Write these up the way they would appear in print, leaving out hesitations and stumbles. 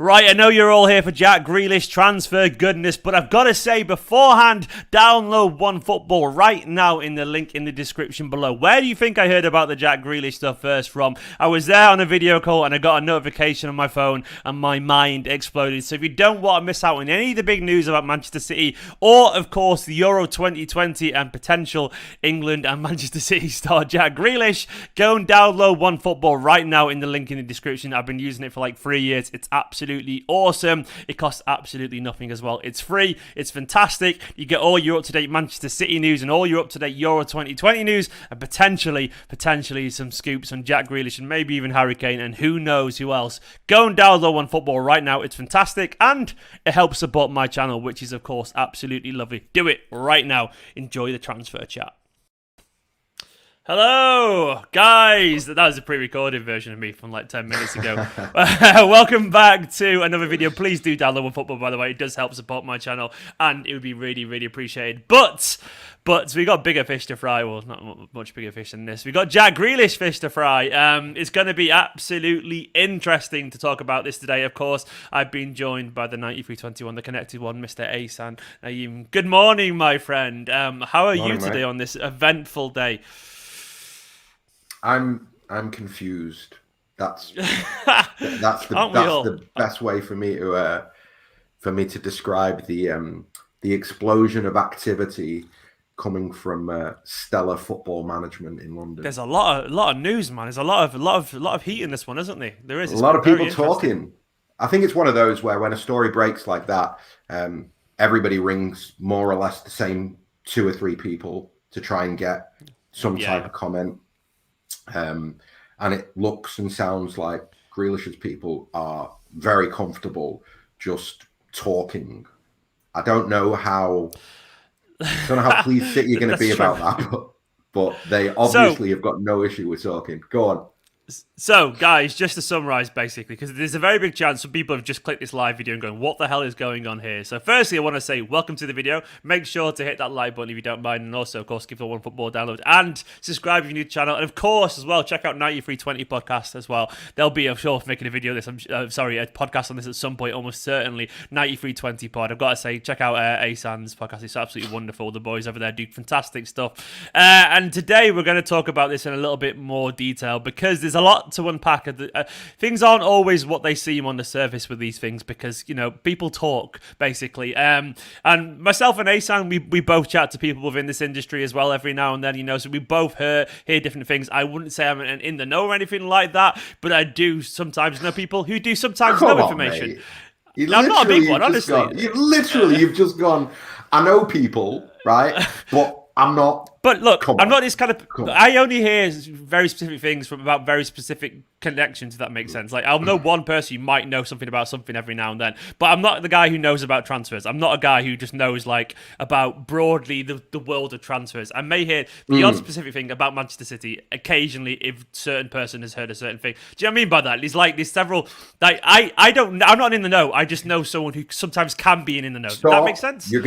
Right, I know you're all here for Jack Grealish transfer goodness, but I've got to say beforehand, download OneFootball right now in the link in the description below. Where do you think I heard about the Jack Grealish stuff first from? I was there on a video call and I got a notification on my phone and my mind exploded. So if you don't want to miss out on any of the big news about Manchester City or, of course, the Euro 2020 and potential England and Manchester City star Jack Grealish, go and download OneFootball right now in the link in the description. I've been using it for like 3 years. It's absolutely awesome. It costs absolutely nothing as well. It's free. It's fantastic. You get all your up-to-date Manchester City news and all your up-to-date Euro 2020 news and potentially some scoops on Jack Grealish and maybe even Harry Kane and who knows who else. Go and download OneFootball right now. It's fantastic and it helps support my channel, which is of course absolutely lovely. Do it right now. Enjoy the transfer chat. Hello, guys. That was a pre-recorded version of me from like 10 minutes ago. Welcome back to another video. Please do download OneFootball, by the way. It does help support my channel, and it would be really, really appreciated. But we got bigger fish to fry. Well, not much bigger fish than this. We got Jack Grealish fish to fry. It's going to be absolutely interesting to talk about this today. Of course, I've been joined by the 9321, the connected one, Mr. Ahsan Naeem. Good morning, my friend. How are you today on this eventful day? I'm confused. That's the best way for me to describe the explosion of activity coming from stellar football management in London. There's a lot of news, man. There's a lot of heat in this one, isn't there? There is a lot of people talking. I think it's one of those where when a story breaks like that, everybody rings more or less the same 2 or 3 people to try and get some type of comment. And it looks and sounds like Grealish's people are very comfortable just talking. I don't know how pleased City are going to be about that, but they obviously have got no issue with talking. Go on. So, guys, just to summarise, basically, because there's a very big chance some people have just clicked this live video and going, what the hell is going on here? So, firstly, I want to say welcome to the video. Make sure to hit that like button if you don't mind. And also, of course, give the OneFootball download. And subscribe if you're new to the channel. And, of course, as well, check out 9320 podcast as well. They'll be, I'm sure, making a video on this. a podcast on this at some point, almost certainly. 9320 pod. I've got to say, check out Ahsan's podcast. It's absolutely wonderful. The boys over there do fantastic stuff. And today, we're going to talk about this in a little bit more detail because there's a lot to unpack. Things aren't always what they seem on the surface with these things because, you know, people talk, basically. And myself and Ahsan, we both chat to people within this industry as well every now and then, you know, so we both hear different things. I wouldn't say I'm in the know or anything like that, but I do sometimes know people who do sometimes know information. I'm not a big one, honestly. You've just gone, I know people, right? But I'm not. But look, I'm not this kind of. I only hear very specific things from about very specific connections, if that makes sense. Like, I'll know one person who might know something about something every now and then, but I'm not the guy who knows about transfers. I'm not a guy who just knows, like, about broadly the world of transfers. I may hear the odd specific thing about Manchester City occasionally if a certain person has heard a certain thing. Do you know what I mean by that? There's several. Like, I'm not in the know. I just know someone who sometimes can be in the know. Stop. Does that make sense? You're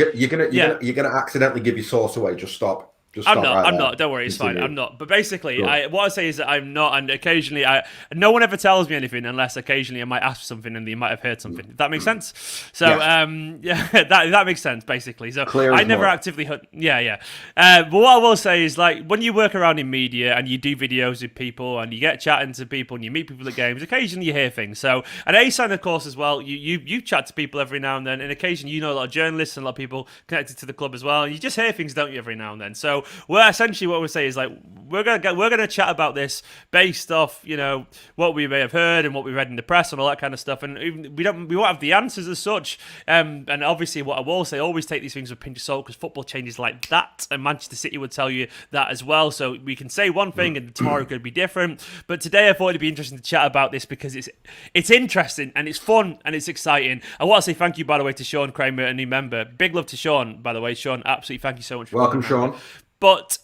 gonna accidentally give your source away. Just stop. I'm not. Don't worry, it's fine. I'm not. But basically, what I say is that I'm not, and occasionally, no one ever tells me anything unless occasionally I might ask for something and they might have heard something. If that makes sense? So, that makes sense, basically. So, I never actively hunt. But what I will say is, like, when you work around in media and you do videos with people and you get chatting to people and you meet people at games, occasionally you hear things. So, and Ahsan, of course, as well, you chat to people every now and then, and occasionally you know a lot of journalists and a lot of people connected to the club as well. And you just hear things, don't you, every now and then? So, essentially what we'll say is, like, we're gonna chat about this based off, you know, what we may have heard and what we read in the press and all that kind of stuff, and even, we won't have the answers as such. And obviously, what I will say, always take these things with a pinch of salt because football changes like that, and Manchester City would tell you that as well. So we can say one thing and tomorrow could be different. But today I thought it'd be interesting to chat about this because it's interesting and it's fun and it's exciting. I want to say thank you, by the way, to Sean Kramer, a new member. Big love to Sean, by the way. Sean, absolutely thank you so much for welcome, Sean. But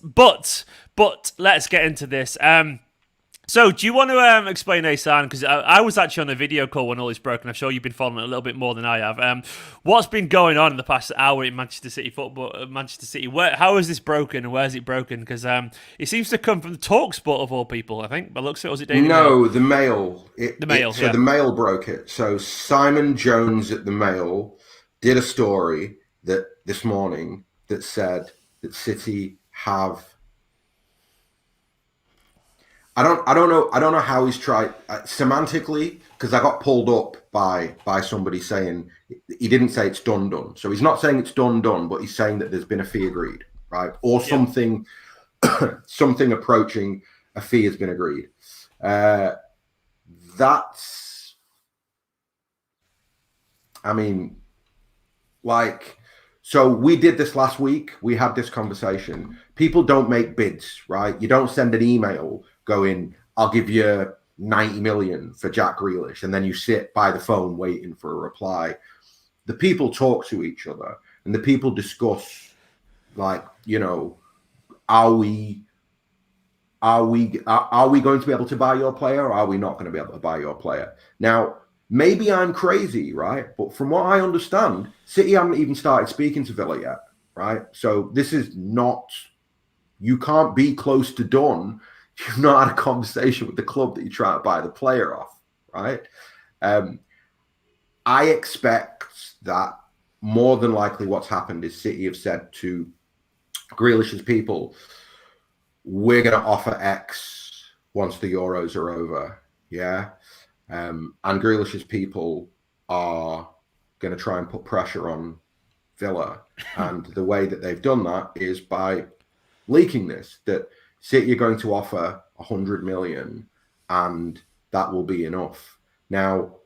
let's get into this. So, do you want to explain Ahsan? Because I was actually on a video call when all this broke, and I'm sure you've been following it a little bit more than I have. What's been going on in the past hour in Manchester City football? Manchester City, how is this broken, and where is it broken? Because it seems to come from the TalkSport of all people. I think, by looks of it, was it Daily Mail? No, the Mail. The Mail. So the Mail broke it. So Simon Jones at the Mail did a story this morning that said that City have. I don't know how he's tried semantically, because I got pulled up by somebody saying he didn't say it's done. So he's not saying it's done, but he's saying that there's been a fee agreed, right? Or something, something approaching a fee has been agreed. That's, I mean, like, so we did this last week. We had this conversation. People don't make bids, right? You don't send an email going, I'll give you 90 million for Jack Grealish, and then you sit by the phone waiting for a reply. The people talk to each other, and the people discuss, like, you know, are we going to be able to buy your player, or are we not going to be able to buy your player? Now, maybe I'm crazy, right? But from what I understand, City haven't even started speaking to Villa yet, right? So this is not, you can't be close to done. You've not had a conversation with the club that you're trying to buy the player off, right? I expect that more than likely what's happened is City have said to Grealish's people, we're going to offer X once the Euros are over, yeah? And Grealish's people are going to try and put pressure on Villa. And the way that they've done that is by leaking this, that City are going to offer 100 million and that will be enough. Now,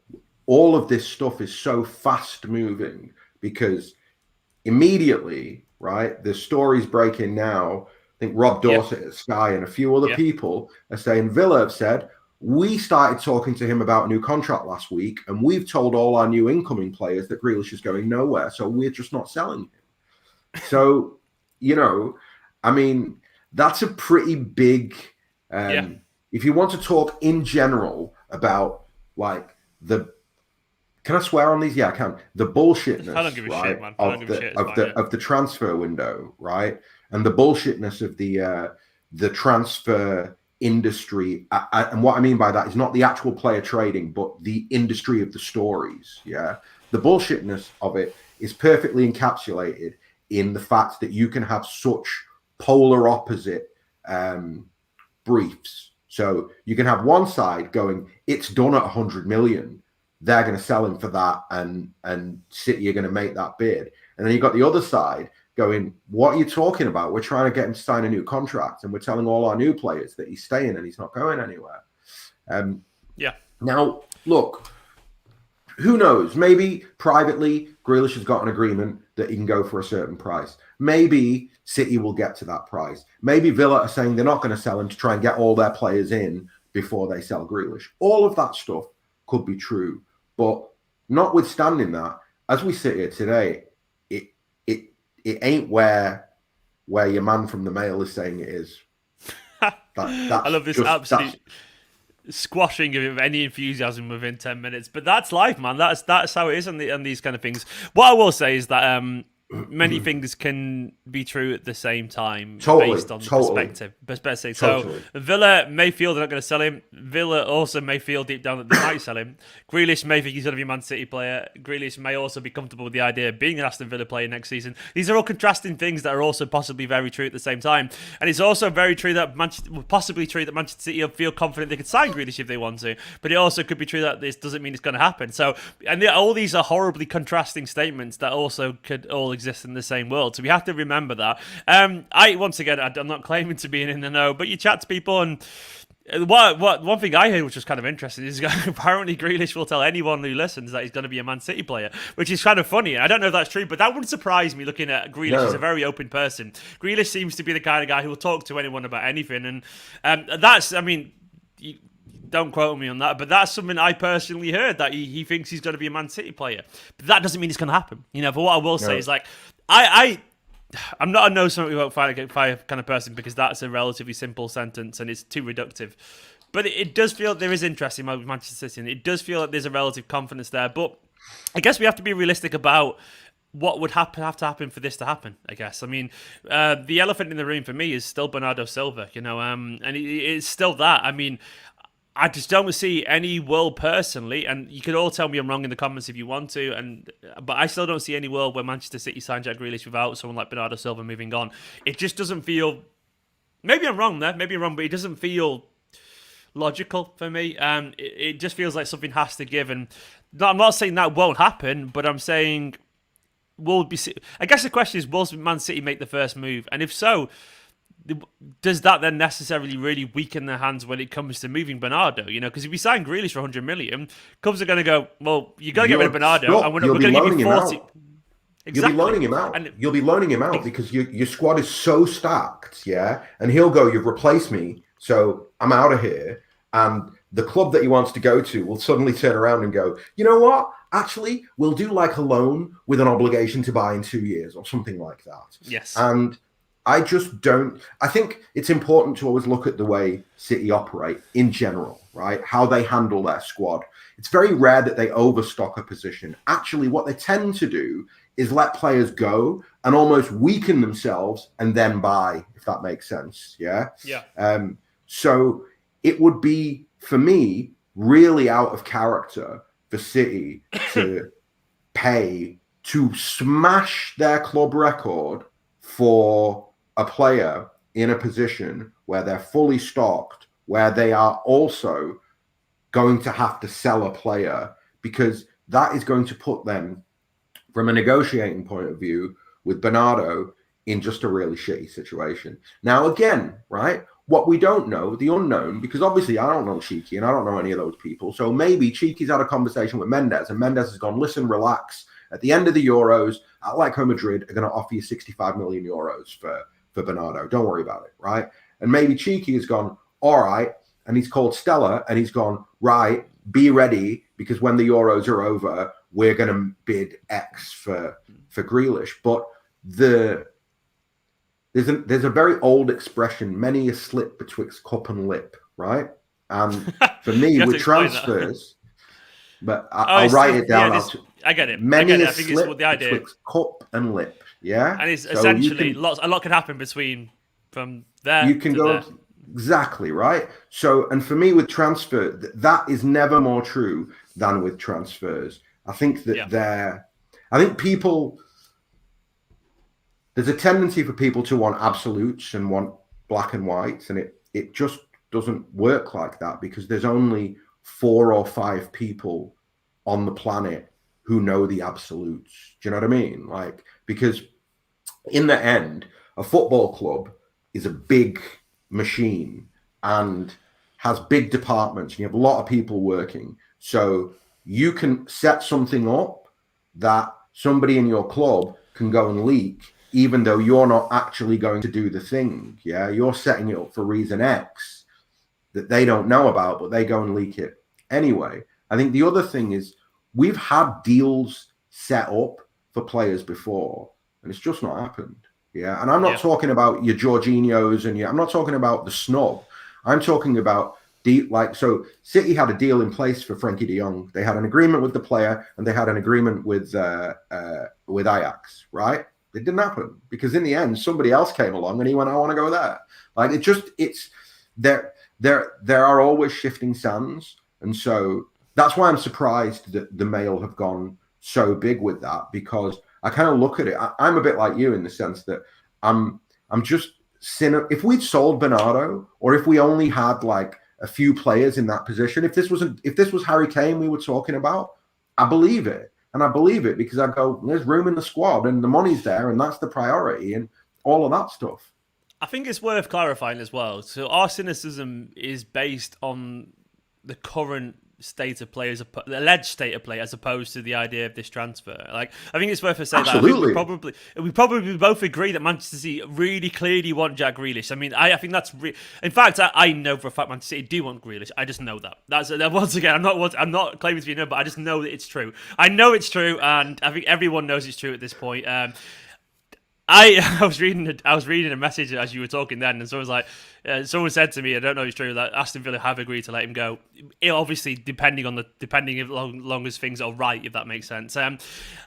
all of this stuff is so fast moving because immediately, right, the story's breaking now. I think Rob Dorset at Sky and a few other people are saying Villa have said, we started talking to him about a new contract last week and we've told all our new incoming players that Grealish is going nowhere, so we're just not selling him. So, you know, I mean, that's a pretty big, if you want to talk in general about like can I swear on these? Yeah, I can. The bullshitness, I don't give a right, shit, man. of the transfer window, right? And the bullshitness of the transfer industry. And what I mean by that is not the actual player trading, but the industry of the stories, yeah? The bullshitness of it is perfectly encapsulated in the fact that you can have such polar opposite briefs. So you can have one side going, it's done at 100 million. They're going to sell him for that, and City are going to make that bid. And then you've got the other side going, what are you talking about? We're trying to get him to sign a new contract, and we're telling all our new players that he's staying and he's not going anywhere. Now, look, who knows? Maybe privately, Grealish has got an agreement that he can go for a certain price. Maybe City will get to that price. Maybe Villa are saying they're not going to sell him to try and get all their players in before they sell Grealish. All of that stuff could be true. But notwithstanding that, as we sit here today, it ain't where your man from the Mail is saying it is. I love this absolute squashing of any enthusiasm within 10 minutes. But that's life, man. That's how it is on these kind of things. What I will say is that many things can be true at the same time based on perspective. So Villa may feel they're not going to sell him. Villa also may feel deep down that they might sell him. Grealish may think he's going to be a Man City player. Grealish may also be comfortable with the idea of being an Aston Villa player next season. These are all contrasting things that are also possibly very true at the same time. And it's also very true that Manchester City feel confident they could sign Grealish if they want to. But it also could be true that this doesn't mean it's going to happen. So, and all these are horribly contrasting statements that also could all exist in the same world. So we have to remember that. I'm not claiming to be in the know, but you chat to people, and one thing I heard, which was kind of interesting, is apparently Grealish will tell anyone who listens that he's going to be a Man City player, which is kind of funny. I don't know if that's true, but that wouldn't surprise me looking at Grealish. He's a very open person. Grealish seems to be the kind of guy who will talk to anyone about anything, and that's, I mean, don't quote me on that, but that's something I personally heard, that he thinks he's going to be a Man City player. But that doesn't mean it's going to happen. You know, but what I will say is, like, I'm not a no smoke we won't fire kind of person, because that's a relatively simple sentence and it's too reductive. But it does feel there is interest in Manchester City, and it does feel like there's a relative confidence there. But I guess we have to be realistic about what would have to happen for this to happen, I guess. I mean, the elephant in the room for me is still Bernardo Silva, and it's still that. I mean, I just don't see any world personally, and you could all tell me I'm wrong in the comments if you want to, but I still don't see any world where Manchester City sign Jack Grealish without someone like Bernardo Silva moving on. It just doesn't feel... Maybe I'm wrong there, but it doesn't feel logical for me. It just feels like something has to give, and I'm not saying that won't happen, but I'm saying... I guess the question is, will Man City make the first move? And if so, does that then necessarily really weaken their hands when it comes to moving Bernardo? Because if we sign Grealish for 100 million, clubs are going to go, well, you got to get rid of Bernardo, and we're going to give you 40. Exactly. You'll be loaning him out. You'll be loaning him out because your squad is so stacked, yeah? And he'll go, you've replaced me, so I'm out of here. And the club that he wants to go to will suddenly turn around and go, you know what? Actually, we'll do like a loan with an obligation to buy in 2 years or something like that. Yes. And I just don't... I think it's important to always look at the way City operate in general, right? How they handle their squad. It's very rare that they overstock a position. Actually, what they tend to do is let players go and almost weaken themselves and then buy, if that makes sense. Yeah? Yeah. So it would be, for me, really out of character for City to pay to smash their club record for a player in a position where they're fully stocked, where they are also going to have to sell a player, because that is going to put them, from a negotiating point of view, with Bernardo in just a really shitty situation. Now, again, right, what we don't know, the unknown, because obviously I don't know Cheeky and I don't know any of those people. So maybe Cheeky's had a conversation with Mendes and Mendes has gone, listen, relax. At the end of the Euros, Atletico Madrid are going to offer you 65 million euros for Bernardo. Don't worry about it, right? And maybe Cheeky has gone, all right. And he's called Stella and he's gone, right, be ready, because when the Euros are over, we're going to bid X for Grealish. But there's a very old expression, many a slip betwixt cup and lip, right? And for me, with transfers, but I'll write it down. I get it. Many I a think slip it's the idea. betwixt cup and lip, yeah? And it's essentially, a lot can happen between from there You can to go... there. Exactly, right? So, and for me with transfer, that is never more true than with transfers. I think that people... There's a tendency for people to want absolutes and want black and whites, and it just doesn't work like that, because there's only 4 or 5 people on the planet who know the absolutes. Do you know what I mean? Like, because in the end, a football club is a big machine and has big departments, and you have a lot of people working. So you can set something up that somebody in your club can go and leak, even though you're not actually going to do the thing. Yeah, you're setting it up for reason X that they don't know about, but they go and leak it anyway. I think the other thing is, we've had deals set up for players before, and it's just not happened. Yeah, and I'm not talking about your Jorginhos and I'm not talking about the snub. I'm talking about so City had a deal in place for Frankie de Jong. They had an agreement with the player and they had an agreement with Ajax, right? It didn't happen because in the end somebody else came along and he went, I want to go there. Like it's there are always shifting sands, and so that's why I'm surprised that the Mail have gone so big with that, because I kind of look at it. I'm a bit like you in the sense that I'm just if we'd sold Bernardo, or if we only had like a few players in that position, if this was Harry Kane we were talking about, I believe it. And I believe it because I go, there's room in the squad and the money's there and that's the priority and all of that stuff. I think it's worth clarifying as well. So our cynicism is based on the current state of play, the alleged state of play, as opposed to the idea of this transfer. Like, I think it's worth to say Absolutely. that I think we probably both agree that Manchester City really clearly want Jack Grealish. I mean, I think that's in fact, I know for a fact Manchester City do want Grealish. I just know that. That's once again, I'm not claiming to be no, but I just know that it's true. I know it's true, and I think everyone knows it's true at this point. I was reading a message as you were talking then, and someone said to me, I don't know if it's true, that Aston Villa have agreed to let him go. Obviously, depending if long as things are right, if that makes sense.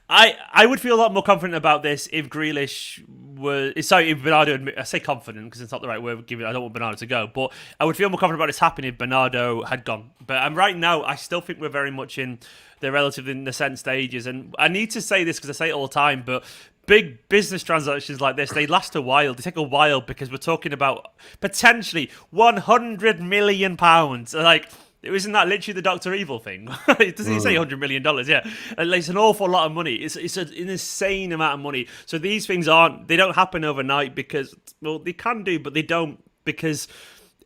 I would feel a lot more confident about this if Grealish if Bernardo. I say confident because it's not the right word. I don't want Bernardo to go, but I would feel more confident about this happening if Bernardo had gone. But right now, I still think we're very much in the relatively nascent stages, and I need to say this because I say it all the time, but big business transactions like this, they last a while. They take a while because we're talking about potentially £100 million. Like, isn't that literally the Dr. Evil thing? Doesn't he say $100 million? Yeah. It's an awful lot of money. It's an insane amount of money. So these things they don't happen overnight because, well, they can do, but they don't because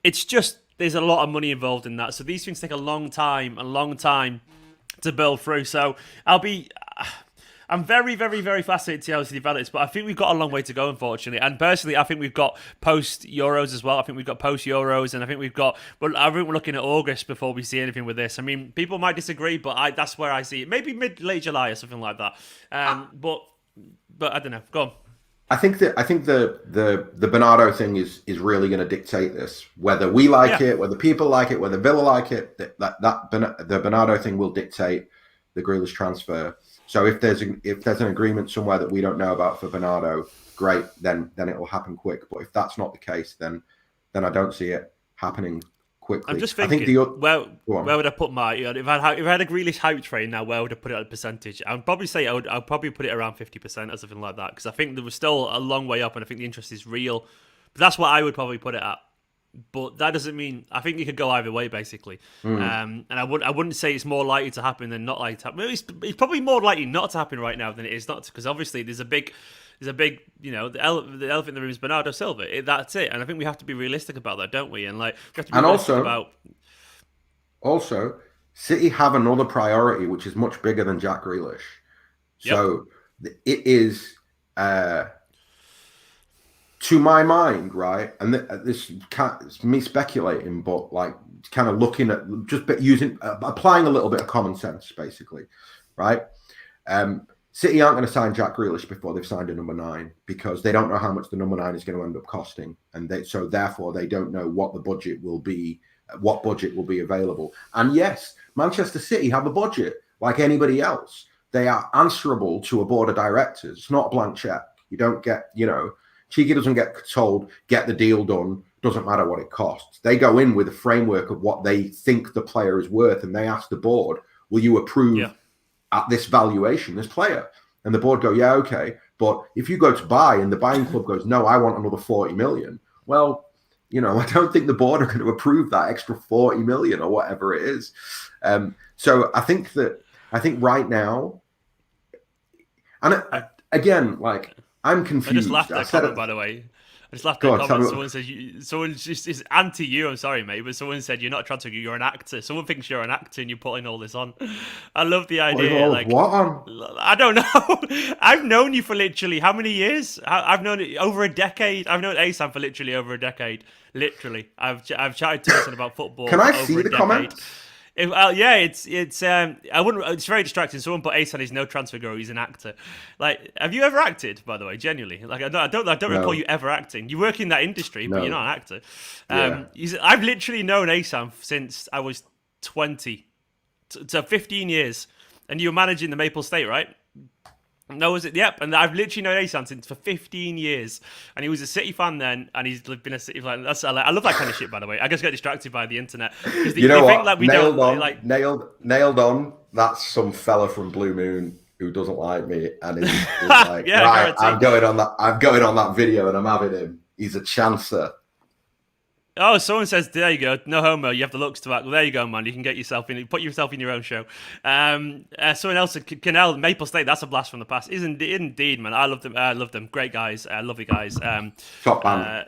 it's just, there's a lot of money involved in that. So these things take a long time to build through. So I'm very, very, very fascinated to see how this develops, but I think we've got a long way to go, unfortunately. And personally, I think we've got post-Euros as well. I think we've got post-Euros, and I think we're looking at August before we see anything with this. I mean, people might disagree, but that's where I see it. Maybe late July or something like that. But I don't know. Go on. I think the Bernardo thing is really going to dictate this. Whether we like it, whether people like it, whether Villa like it, the Bernardo thing will dictate the Grealish transfer. So if there's an agreement somewhere that we don't know about for Bernardo, great, then it will happen quick. But if that's not the case, then I don't see it happening quickly. I'm just thinking, where would I put my? If I had a Grealish hype train now, where would I put it at a percentage? I'd probably say I'd probably put it around 50% or something like that, because I think there was still a long way up, and I think the interest is real. But that's what I would probably put it at. But that doesn't mean, I think you could go either way, basically. And I wouldn't say it's more likely to happen than not likely to happen. It's probably more likely not to happen right now than it is not to, because obviously there's a big, the elephant in the room is Bernardo Silva. That's it. And I think we have to be realistic about that, don't we? And we have to be realistic about. Also, City have another priority which is much bigger than Jack Grealish. So it is. To my mind, right, and this is me speculating, but kind of looking at applying a little bit of common sense, basically, right? City aren't going to sign Jack Grealish before they've signed a number 9 because they don't know how much the number 9 is going to end up costing, and therefore they don't know what the budget will be, what budget will be available. And yes, Manchester City have a budget like anybody else. They are answerable to a board of directors. It's not a blank check. You don't get, Cheeky doesn't get told, get the deal done, doesn't matter what it costs. They go in with a framework of what they think the player is worth, and they ask the board, will you approve at this valuation, this player? And the board go, yeah, okay. But if you go to buy and the buying club goes, no, I want another 40 million. Well, I don't think the board are going to approve that extra 40 million or whatever it is. So I think right now, and again, I'm confused. I just laughed at that comment, by the way. I just laughed at that comment. Someone says, someone just is anti you. I'm sorry, mate, but someone said you're not a transfer, you're an actor. Someone thinks you're an actor and you're putting all this on. I love the idea. What on? I don't know. I've known you for literally how many years? I've known it over a decade. I've known Ahsan for literally over a decade. Literally, I've chatted to Ahsan about football. Can I see the comment? It's I wouldn't. It's very distracting. Someone put Ahsan is no transfer guru. He's an actor. Have you ever acted? By the way, genuinely, I don't recall you ever acting. You work in that industry, but you're not an actor. I've literally known Ahsan since I was 20, so 15 years, and you were managing the Maple State, right? No, was it? Yep. And I've literally known Ahsan for 15 years, and he was a City fan then, and he's been a City fan. I love that kind of shit, by the way. I just get distracted by the internet. Nailed on. That's some fella from Blue Moon who doesn't like me, and is like, right, I'm going on that video, and I'm having him. He's a chancer. Oh, someone says, there you go, no homo, you have the looks to act. Well, there you go, man. You can put yourself in your own show. Someone else said, Canal, Maple State, that's a blast from the past. Indeed, man. I love them. Great guys, lovely guys. Top band.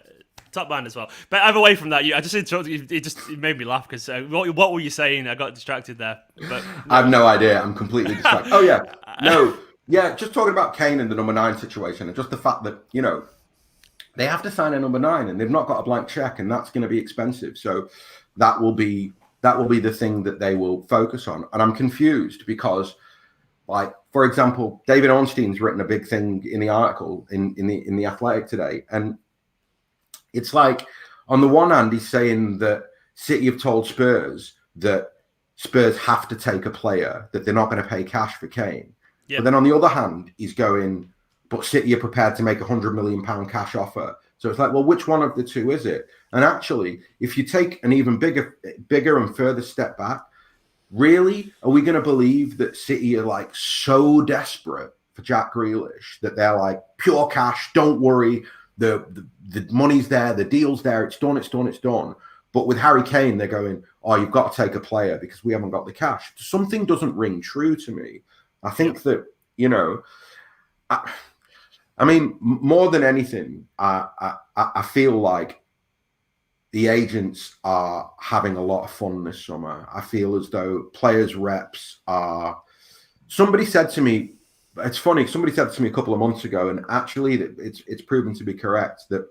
Top band as well. But either way from that, I just interrupted you. It made me laugh because what were you saying? I got distracted there. But I have no idea. I'm completely distracted. Oh, yeah. No. Yeah, just talking about Kane and the number 9 situation, and just the fact that, they have to sign a number 9, and they've not got a blank check, and that's going to be expensive. So that will be the thing that they will focus on. And I'm confused because, for example, David Ornstein's written a big thing in the article in the Athletic today, and it's like, on the one hand, he's saying that City have told Spurs that Spurs have to take a player, that they're not going to pay cash for Kane. Yep. But then on the other hand, he's going, but City are prepared to make £100 million cash offer. So it's like, well, which one of the two is it? And actually, if you take an even bigger and further step back, really, are we going to believe that City are like so desperate for Jack Grealish that they're like, pure cash, don't worry, the money's there, the deal's there, it's done. But with Harry Kane, they're going, oh, you've got to take a player because we haven't got the cash. Something doesn't ring true to me. I think that, you know, I mean, more than anything, I feel like the agents are having a lot of fun this summer. I feel as though players' reps are... Somebody said to me, it's funny, somebody said to me a couple of months ago, and actually it's proven to be correct, that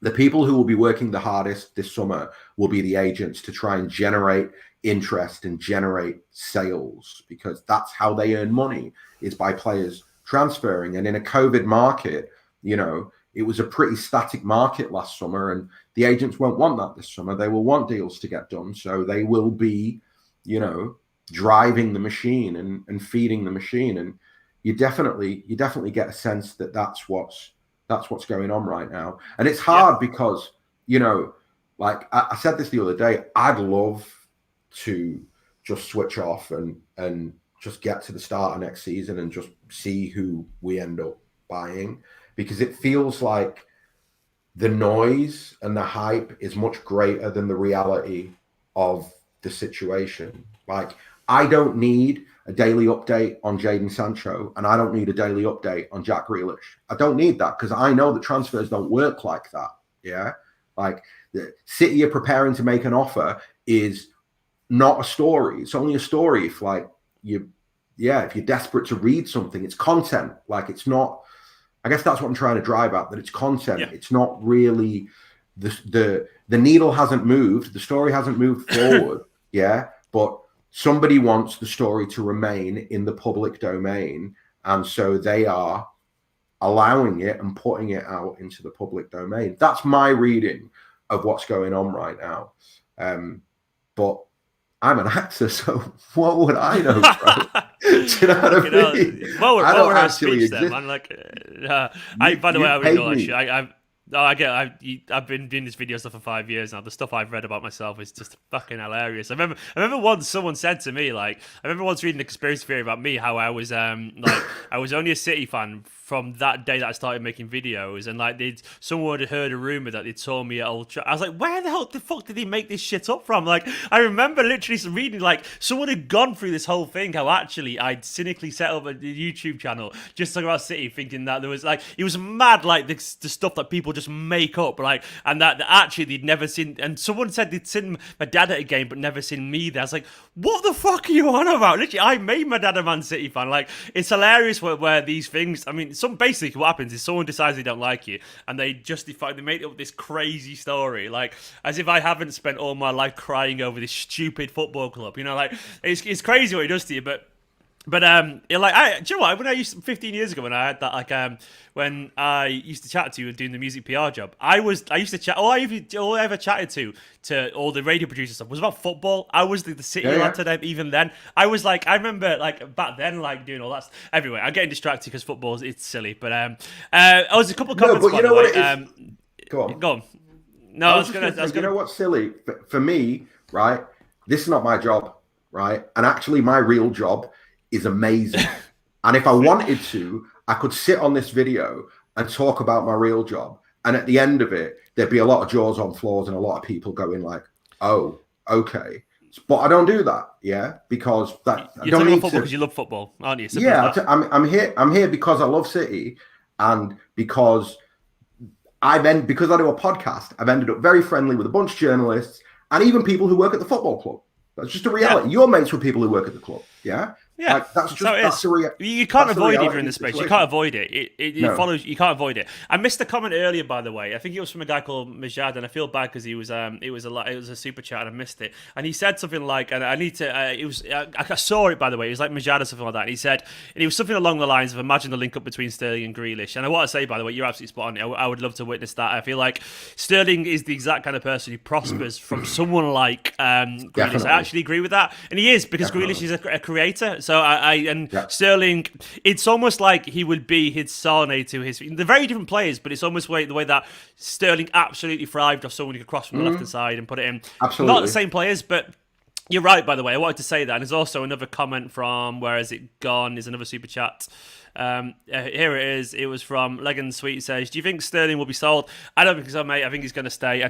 the people who will be working the hardest this summer will be the agents to try and generate interest and generate sales, because that's how they earn money, is by players transferring. And in a COVID market, you know, it was a pretty static market last summer, and the agents won't want that this summer. They will want deals to get done. So they will be, you know, driving the machine and feeding the machine. And you definitely get a sense that that's what's going on right now. And it's hard because, you know, like I said this the other day, I'd love to just switch off and just get to the start of next season and just see who we end up buying, because it feels like the noise and the hype is much greater than the reality of the situation. Like, I don't need a daily update on Jadon Sancho, and I don't need a daily update on Jack Grealish. I don't need that, because I know that transfers don't work like that. Yeah, like the City are preparing to make an offer is not a story. It's only a story if, like, if you're desperate to read something. It's content. Like, it's not. I guess that's what I'm trying to drive at. That it's content. Yeah. It's not really the needle hasn't moved. The story hasn't moved forward. Yeah, but somebody wants the story to remain in the public domain, and so they are allowing it and putting it out into the public domain. That's my reading of what's going on right now. But I'm an actor, so what would I know, bro? Do you know what I mean? I don't actually exist. Then, man. Like, by the way, I really know that shit. I've been doing this video stuff for 5 years now. The stuff I've read about myself is just fucking hilarious. I remember once someone said to me, like, I remember once reading a conspiracy theory about me, how I was like, I was only a City fan from that day that I started making videos, and like someone had heard a rumor that they told me at Old Trafford. I was like, where the fuck did he make this shit up from? Like, I remember literally reading, like, someone had gone through this whole thing, how actually I'd cynically set up a YouTube channel just talking about City, thinking that there was, like, it was mad, like the stuff that people just make up, like, and that actually they'd never seen. And someone said they'd seen my dad at a game but never seen me there. I was like, what the fuck are you on about? Literally, I made my dad a Man City fan. Like, it's hilarious where these things, I mean, basically what happens is someone decides they don't like you, and they make up this crazy story, like, as if I haven't spent all my life crying over this stupid football club, you know, like, it's crazy what he does to you. But do you know what? When I 15 years ago, when I had that, like, when I used to chat to you and doing the music PR job, I used to chat. All I ever chatted to all the radio producer stuff was about football. I was the City lad to them. Even then, I was like, I remember, like, back then, like, doing all that stuff. Anyway, I'm getting distracted because football, it's silly. But I was a couple of comments. No, but you know what it is? Go on. No, I was gonna. You know what's silly for me, right? This is not my job, right? And actually, my real job is amazing. And if I wanted to, I could sit on this video and talk about my real job. And at the end of it, there'd be a lot of jaws on floors and a lot of people going like, oh, okay. But I don't do that, yeah? Because that you don't love football because you love football, aren't you? Simple I'm here because I love City, and because I do a podcast, I've ended up very friendly with a bunch of journalists and even people who work at the football club. That's just a reality. Yeah. You're mates with people who work at the club, yeah? Yeah, Like, that's just you can't avoid it if you're in the space. Situation. You can't avoid it. It No. follows. You can't avoid it. I missed a comment earlier, by the way. I think it was from a guy called Majad, and I feel bad because it was a super chat and I missed it. And he said something like, and I need to. I saw it, by the way. It was like Majad or something like that. And he said, and it was something along the lines of, imagine the link up between Sterling and Grealish. And I want to say, by the way, you're absolutely spot on. I would love to witness that. I feel like Sterling is the exact kind of person who prospers from someone like Grealish. Definitely. I actually agree with that, and he is, because Grealish is a creator. So Sterling, it's almost like he would be his Sane to his. They're very different players, but it's almost the way that Sterling absolutely thrived off someone who could cross from the left hand side and put it in. Absolutely. Not the same players, but you're right, by the way. I wanted to say that. And there's also another comment from, where has it gone? There's another super chat. Here it is. It was from Legan Sweet. It says, do you think Sterling will be sold? I don't think so, mate. I think he's going to stay.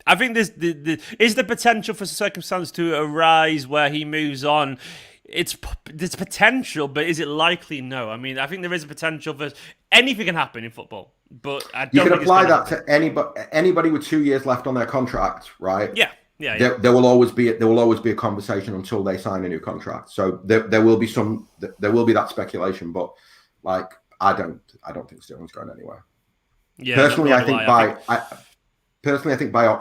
I think there's is the potential for circumstance to arise where he moves on. There's potential, but is it likely? No. I mean, I think there is a potential for anything can happen in football, but I don't. You can apply that to anybody with 2 years left on their contract, right? Yeah. There will always be a conversation until they sign a new contract. So there will be that speculation, but like I don't think Sterling's going anywhere. Yeah. Personally, I think by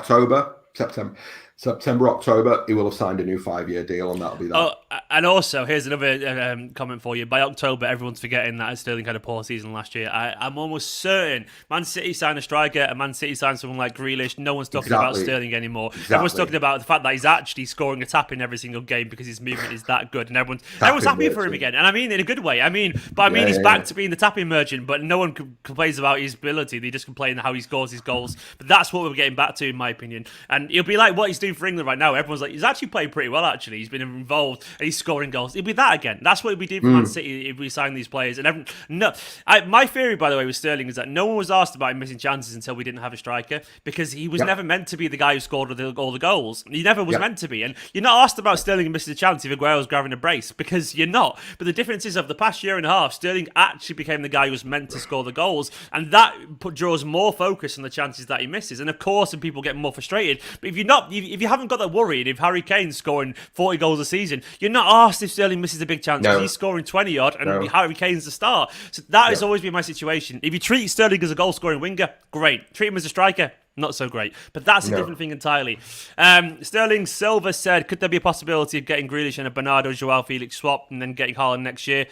September, October, he will have signed a new 5-year deal, and that'll be that. Oh, and also, here's another comment for you. By October, everyone's forgetting that Sterling had a poor season last year. I'm almost certain Man City signed a striker, and Man City signed someone like Grealish. No one's talking about Sterling anymore. Everyone's talking about the fact that he's actually scoring a tap in every single game because his movement is that good, and everyone's happy for him again. And I mean in a good way. He's back to being the tapping merchant, but no one complains about his ability. They just complain how he scores his goals. But that's what we're getting back to, in my opinion. And it'll be like what he's doing for England right now. Everyone's like, he's actually playing pretty well, actually. He's been involved and he's scoring goals. It'll be that again. That's what we do for Man City if we sign these players. And my theory, by the way, with Sterling is that no one was asked about him missing chances until we didn't have a striker, because he was never meant to be the guy who scored all the goals. He never was meant to be. And you're not asked about Sterling missing a chance if Aguero's grabbing a brace, because you're not. But the difference is, of the past year and a half, Sterling actually became the guy who was meant to score the goals, and that draws more focus on the chances that he misses. And of course, and people get more frustrated. But if you haven't got that worried, if Harry Kane's scoring 40 goals a season, you're not asked if Sterling misses a big chance. No. He's scoring 20 odd, and Harry Kane's the star. So that has always been my situation. If you treat Sterling as a goal scoring winger, great. Treat him as a striker, not so great. But that's a different thing entirely. Sterling Silva said, could there be a possibility of getting Grealish and a Bernardo Joao Felix swap and then getting Haaland next year?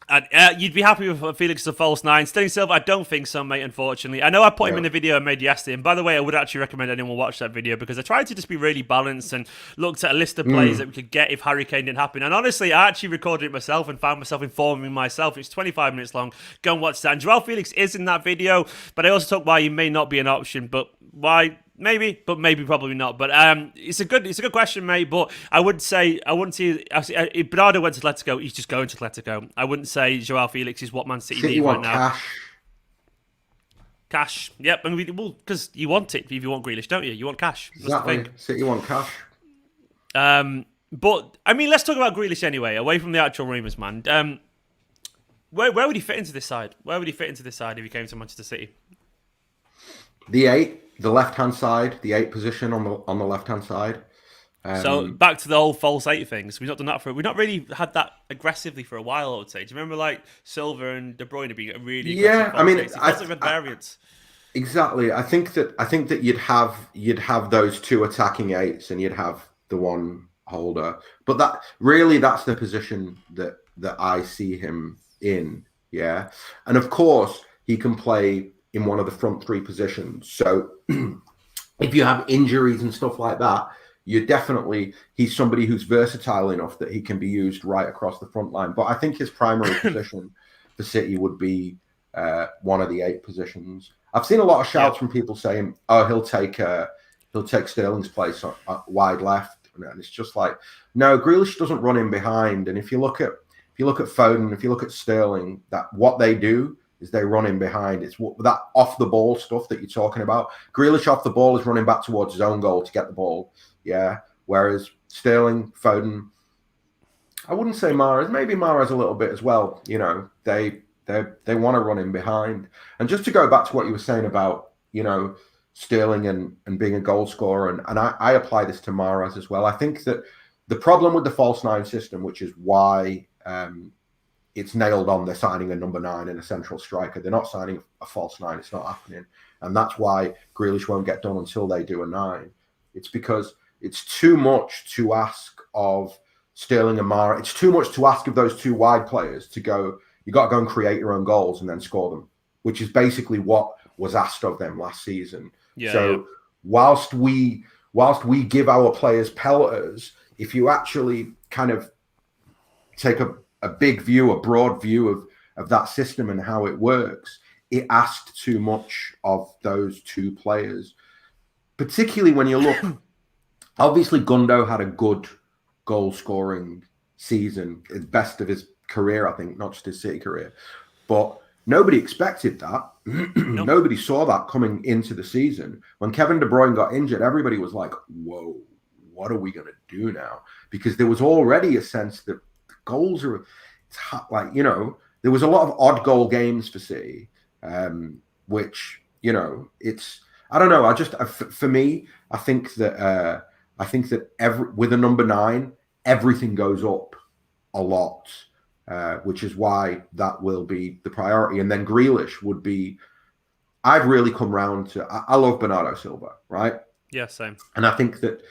And you'd be happy with Felix as a false nine. Sterling Silva, I don't think so, mate, unfortunately. I know I put him in the video I made yesterday, and by the way, I would actually recommend anyone watch that video, because I tried to just be really balanced and looked at a list of players that we could get if Harry Kane didn't happen. And honestly, I actually recorded it myself and found myself informing myself. It's 25 minutes long. Go and watch that. And Joao Felix is in that video, but I also talk why he may not be an option, but why... Maybe, but maybe probably not. But it's a good question, mate. But I wouldn't say if Bernardo went to Atletico, he's just going to Atletico. I wouldn't say Joao Felix is what Man City need right now. Cash. Yep. And because you want it if you want Grealish, don't you? You want cash. Exactly. That's the thing. City want cash. But I mean, let's talk about Grealish anyway. Away from the actual rumours, man. Where would he fit into this side? Where would he fit into this side if he came to Manchester City? The 8, the left-hand side, the 8 position on the left-hand side. So back to the old false 8 things. We've not done that we've not really had that aggressively for a while, I would say. Do you remember like Silva and De Bruyne being a really aggressive I mean, it's like a variance. Exactly. I think that you'd have those 2 attacking 8s and you'd have the 1 holder. But that's the position that I see him in. Yeah. And of course he can play in one of the front 3 positions. So if you have injuries and stuff like that, he's somebody who's versatile enough that he can be used right across the front line. But I think his primary position for City would be one of the 8 positions. I've seen a lot of shouts from people saying, "Oh, he'll take Sterling's place on wide left," and it's just like, no, Grealish doesn't run in behind. And if you look at Foden, if you look at Sterling, that what they do is they run in behind. It's that off the ball stuff that you're talking about. Grealish off the ball is running back towards his own goal to get the ball. Yeah. Whereas Sterling, Foden, I wouldn't say Mahrez. Maybe Mahrez a little bit as well. You know, they want to run in behind. And just to go back to what you were saying about, you know, Sterling and being a goal scorer, and I apply this to Mahrez as well. I think that the problem with the false nine system, which is why it's nailed on, they're signing a number 9 and a central striker. They're not signing a false 9. It's not happening. And that's why Grealish won't get done until they do a 9. It's because it's too much to ask of Sterling and Mara. It's too much to ask of those two wide players to go, you got to go and create your own goals and then score them, which is basically what was asked of them last season. Whilst we give our players pelters, if you actually kind of take a big view, a broad view of that system and how it works, it asked too much of those two players. Particularly when you look, obviously Gundo had a good goal-scoring season, the best of his career, I think, not just his City career. But nobody expected that. Nope. Nobody saw that coming into the season. When Kevin De Bruyne got injured, everybody was like, whoa, what are we going to do now? Because there was already a sense that goals are, like, there was a lot of odd goal games for City, which, it's, I don't know. For me, I think that with a number 9, everything goes up a lot, which is why that will be the priority. And then Grealish would be, I've really come round to, I love Bernardo Silva, right? Yeah, same. And I think that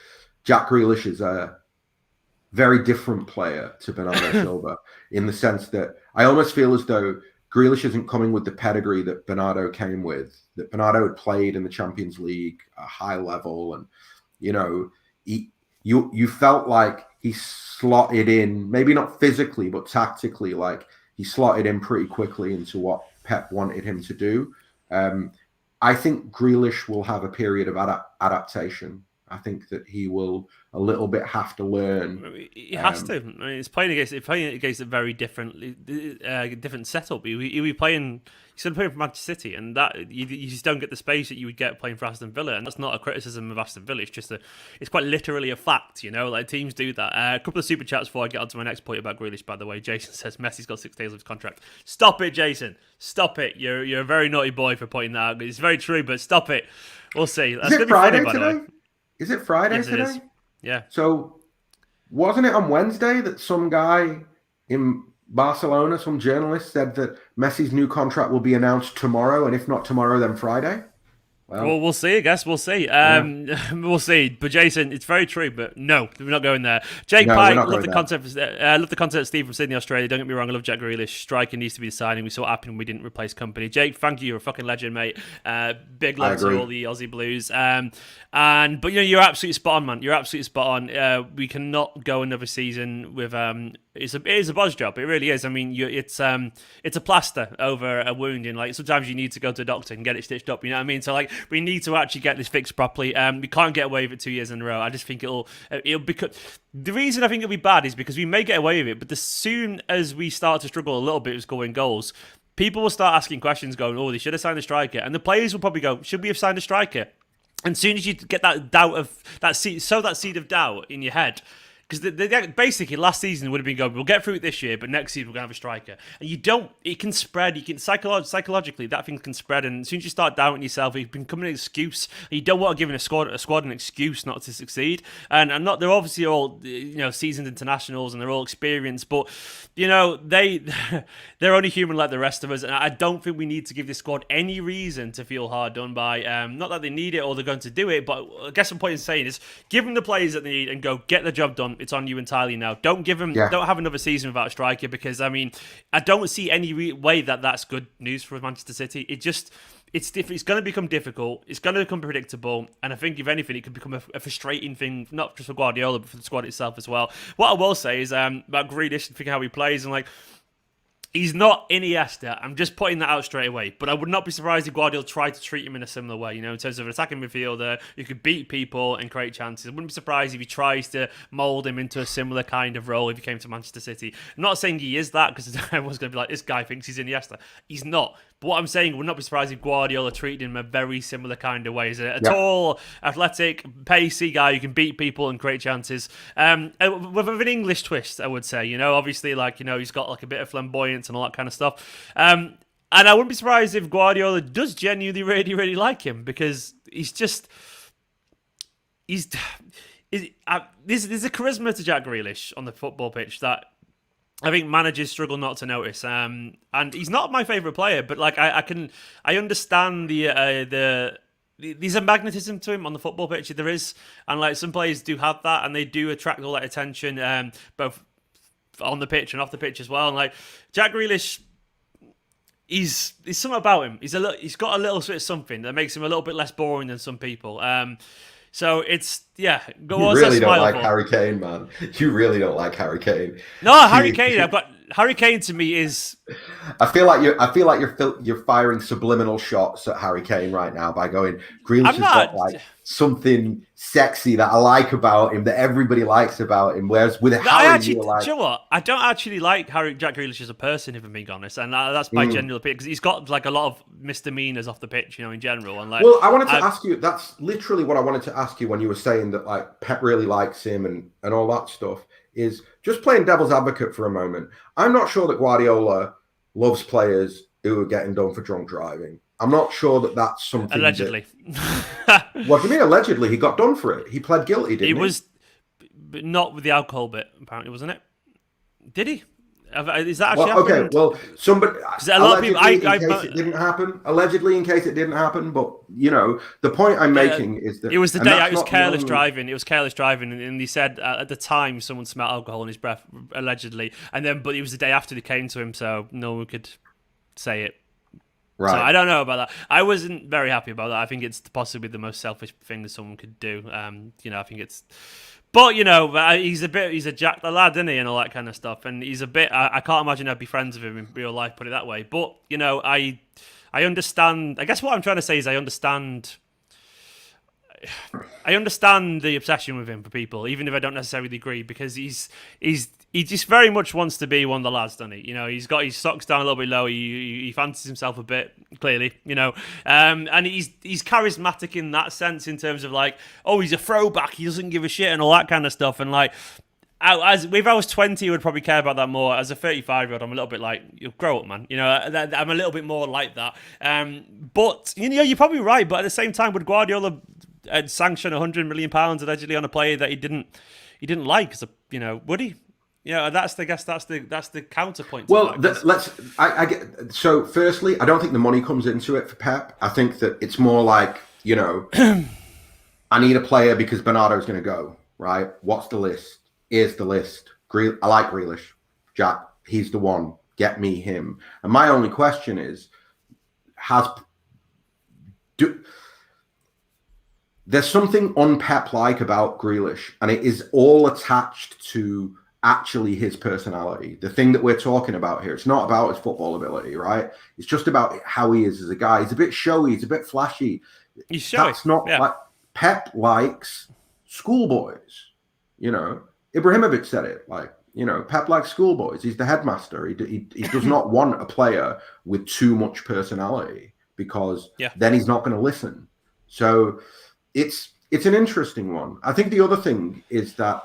Jack Grealish is a very different player to Bernardo Silva in the sense that I almost feel as though Grealish isn't coming with the pedigree that Bernardo came with, that Bernardo had played in the Champions League at a high level. And, you felt like he slotted in, maybe not physically, but tactically, like he slotted in pretty quickly into what Pep wanted him to do. I think Grealish will have a period of adaptation. I think that he will a little bit have to learn. He has to. I mean, he's playing against a very different setup. He'll be playing. He's going to play for Manchester City, and that you just don't get the space that you would get playing for Aston Villa. And that's not a criticism of Aston Villa. It's just it's quite literally a fact. Like teams do that. A couple of super chats before I get on to my next point about Grealish. By the way, Jason says Messi's got 6 days of his contract. Stop it, Jason. Stop it. You're a very naughty boy for pointing that out. It's very true, but stop it. We'll see. That's Is it Friday funny, today? Is it Friday yes, today? It is. Yeah. So, wasn't it on Wednesday that some guy in Barcelona, some journalist, said that Messi's new contract will be announced tomorrow, and if not tomorrow, then Friday? Well, we'll see. I guess we'll see. We'll see. But Jason, it's very true. But no, we're not going there. Jake Pike, love the concept. Love the concept. Steve from Sydney, Australia. Don't get me wrong. I love Jack Grealish. Striker needs to be the signing. We saw it happen when we didn't replace Kompany. Jake, thank you. You're a fucking legend, mate. Big love to all the Aussie Blues. But you're absolutely spot on, man. You're absolutely spot on. We cannot go another season with it is a buzz job. It really is. I mean, it's a plaster over a wound, and like sometimes you need to go to a doctor and get it stitched up. You know what I mean? So like we need to actually get this fixed properly. We can't get away with it 2 years in a row. I just think it'll because the reason I think it'll be bad is because we may get away with it, but as soon as we start to struggle a little bit with scoring goals, people will start asking questions, going, "Oh, they should have signed a striker," and the players will probably go, "Should we have signed a striker?" And as soon as you get that doubt of that seed of doubt in your head. Because basically last season would have been going, we'll get through it this year, but next season we're going to have a striker. And it can spread. You can psychologically, that thing can spread. And as soon as you start doubting yourself, it can become an excuse. And you don't want to give a squad an excuse not to succeed. And they're obviously all, seasoned internationals and they're all experienced, but, they're only human like the rest of us. And I don't think we need to give this squad any reason to feel hard done by. Not that they need it or they're going to do it, but I guess the point in saying is give them the players that they need and go get the job done. It's on you entirely now. Don't give them. Don't have another season without a striker because I don't see any way that that's good news for Manchester City. It's going to become difficult. It's going to become predictable, and I think if anything, it could become a frustrating thing, not just for Guardiola but for the squad itself as well. What I will say is about Grealish and thinking how he plays and like. He's not Iniesta. I'm just putting that out straight away. But I would not be surprised if Guardiola tried to treat him in a similar way. In terms of an attacking midfielder, you could beat people and create chances. I wouldn't be surprised if he tries to mould him into a similar kind of role if he came to Manchester City. I'm not saying he is that because everyone's going to be like, this guy thinks he's Iniesta. He's not. But what I'm saying, I would not be surprised if Guardiola treated him a very similar kind of way. He's a tall, athletic, pacey guy who can beat people and create chances. With an English twist, I would say. Obviously, he's got like a bit of flamboyance and all that kind of stuff. And I wouldn't be surprised if Guardiola does genuinely really, really like him because he's there's a charisma to Jack Grealish on the football pitch that I think managers struggle not to notice. And he's not my favourite player, but like I understand there's a magnetism to him on the football pitch. There is, and like some players do have that, and they do attract all that attention, both on the pitch and off the pitch as well. And like Jack Grealish, there's something about him. He's got a little bit of something that makes him a little bit less boring than some people. So it's You really don't like Harry Kane, man. You really don't like Harry Kane. No, Harry Kane. Harry Kane to me is. I feel like you're firing subliminal shots at Harry Kane right now by going, Grealish has got like something sexy that I like about him, that everybody likes about him. Whereas with Harry, do you know what? I don't actually like Jack Grealish as a person, if I'm being honest, and that's my general opinion, because he's got like a lot of misdemeanors off the pitch, in general. And like, well, I wanted to ask you. That's literally what I wanted to ask you when you were saying that like Pep really likes him and all that stuff. Is just playing devil's advocate for a moment. I'm not sure that Guardiola loves players who are getting done for drunk driving. I'm not sure that that's something. Allegedly. What do you mean allegedly? He got done for it. He pled guilty, didn't he? It was not with the alcohol bit, apparently, wasn't it? Did he? Is that actually happened? Okay, well, somebody. A lot of people. It didn't happen. Allegedly, in case it didn't happen, but the point I'm making is that it was the day. It was careless driving. It was careless driving, and he said at the time someone smelled alcohol in his breath, allegedly, but it was the day after they came to him, so no one could say it. Right. So I don't know about that. I wasn't very happy about that. I think it's possibly the most selfish thing that someone could do. I think it's. But, he's a Jack the lad, isn't he, and all that kind of stuff. And he's a bit... I can't imagine I'd be friends with him in real life, put it that way. But, I understand... I guess what I'm trying to say is I understand the obsession with him for people, even if I don't necessarily agree, because he just very much wants to be one of the lads, doesn't he? He's got his socks down a little bit low. He fancies himself a bit, clearly, and he's charismatic in that sense, in terms of like, oh, he's a throwback, he doesn't give a shit and all that kind of stuff. And like, if I was 20, I would probably care about that more. As a 35-year-old, I'm a little bit like, you grow up, man. I'm a little bit more like that. But you're probably right. But at the same time, would Guardiola sanction £100 million allegedly on a player that he didn't like? Would he? That's the counterpoint. Well, I get. So, firstly, I don't think the money comes into it for Pep. I think that it's more like I need a player because Bernardo's going to go. Right? What's the list? Here's the list. I like Grealish. Jack, he's the one. Get me him. And my only question is, there's something un-Pep-like about Grealish, and it is all attached to actually his personality. The thing that we're talking about here, it's not about his football ability, right? It's just about how he is as a guy. He's a bit showy. He's a bit flashy. He's showy. That's not like Pep likes schoolboys. Ibrahimovic said it. Like, Pep likes schoolboys. He's the headmaster. He does not want a player with too much personality, because then he's not going to listen. So it's an interesting one. I think the other thing is that,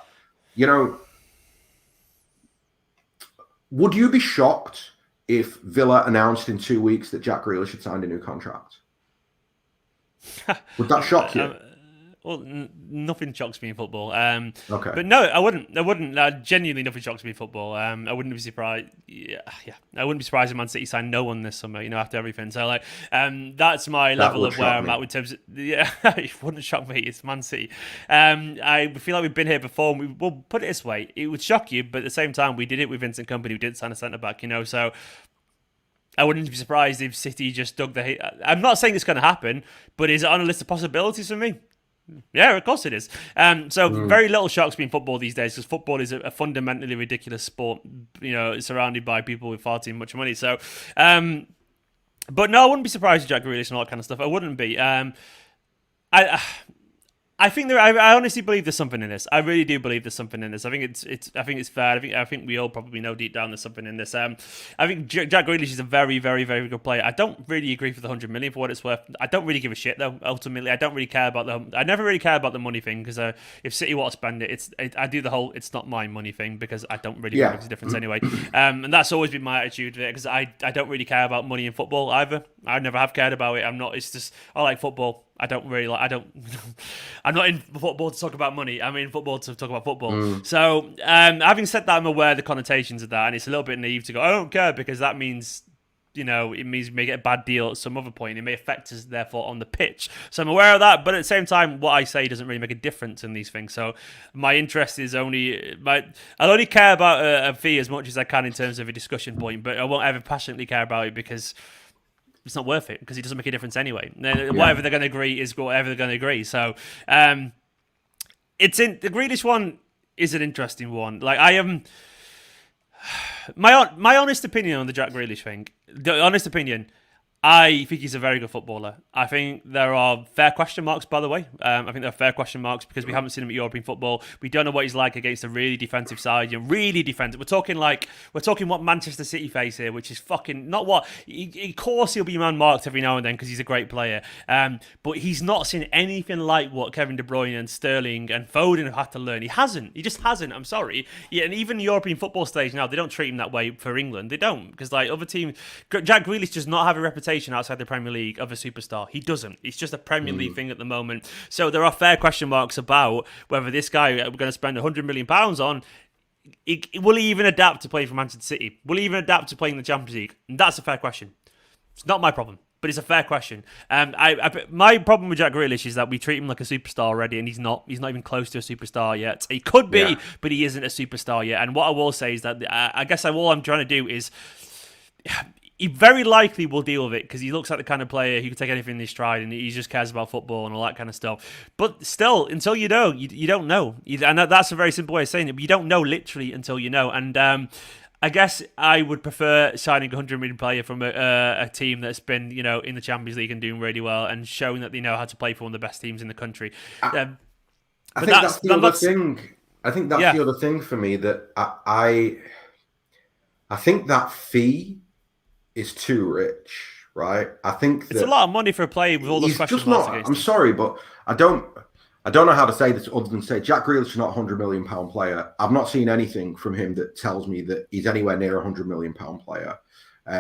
would you be shocked if Villa announced in 2 weeks that Jack Grealish had signed a new contract? Would that shock you? Well, nothing shocks me in football. Okay. But no, I wouldn't. Genuinely, nothing shocks me in football. I wouldn't be surprised. Yeah. I wouldn't be surprised if Man City signed no one this summer, after everything. So, like, that's my level of where I'm at with terms of... Yeah, it wouldn't shock me. It's Man City. I feel like we've been here before, and we'll put it this way. It would shock you, but at the same time, we did it with Vincent Kompany. We didn't sign a centre-back, so... I wouldn't be surprised if City just dug the hit. I'm not saying it's going to happen, but is it on a list of possibilities for me? Yeah, of course it is. Very little shocks me in football these days, because football is a fundamentally ridiculous sport, surrounded by people with far too much money. So, but no, I wouldn't be surprised if Jack Grealish and all that kind of stuff. I wouldn't be. I think I honestly believe there's something in this. I really do believe there's something in this. I think it's fair. I think we all probably know deep down there's something in this. I think Jack Grealish is a very, very, very good player. I don't really agree for the $100 million for what it's worth. I don't really give a shit though. Ultimately, I don't really care about I never really care about the money thing, because if City want to spend it, I do the whole it's not my money thing, because I don't really make a difference anyway. And that's always been my attitude with it, because I don't really care about money in football either. I never have cared about it. I'm not. It's just I like football. I don't really like. I don't. I'm not in football to talk about money. I'm in football to talk about football. So, having said that, I'm aware of the connotations of that, and it's a little bit naive to go, I don't care, because that means, it means we may get a bad deal at some other point. It may affect us, therefore, on the pitch. So I'm aware of that, but at the same time, what I say doesn't really make a difference in these things. So my interest is I'll only care about a fee as much as I can in terms of a discussion point, but I won't ever passionately care about it because it's not worth it, because it doesn't make a difference anyway. Whatever they're going to agree is whatever they're going to agree. So it's in the Grealish one is an interesting one. Like I am. My honest opinion on the Jack Grealish thing, I think he's a very good footballer. I think there are fair question marks, by the way. I think there are fair question marks because we haven't seen him at European football. We don't know what he's like against a really defensive side. Really defensive. We're talking what Manchester City face here, which is fucking not what. Of course, he'll be man marked every now and then because he's a great player. But he's not seen anything like what Kevin De Bruyne and Sterling and Foden have had to learn. He hasn't. He just hasn't. I'm sorry. Yeah, and even the European football stage now, they don't treat him that way for England. They don't, because like other teams, Jack Grealish does not have a reputation outside the Premier League of a superstar. He doesn't. It's just a Premier League thing at the moment. So there are fair question marks about whether this guy we're going to spend £100 million on, will he even adapt to playing for Manchester City? Will he even adapt to playing in the Champions League? And that's a fair question. It's not my problem, but it's a fair question. My problem with Jack Grealish is that we treat him like a superstar already, and he's not. He's not even close to a superstar yet. He could be, but he isn't a superstar yet. And what I will say is that I guess all I'm trying to do is, he very likely will deal with it because he looks like the kind of player who can take anything in his stride, and he just cares about football and all that kind of stuff. But still, until you know, you don't know. And that's a very simple way of saying it, but you don't know literally until you know. And I guess I would prefer signing a 100 million player from a team that's been, in the Champions League and doing really well and showing that they know how to play for one of the best teams in the country. I think that's the other thing. I think that's the other thing for me, that I think that fee is too rich, right? I think it's a lot of money for a player with all those questions. I'm sorry, but I don't know how to say this other than say Jack Grealish is not a £100 million player. I've not seen anything from him that tells me that he's anywhere near a £100 million player.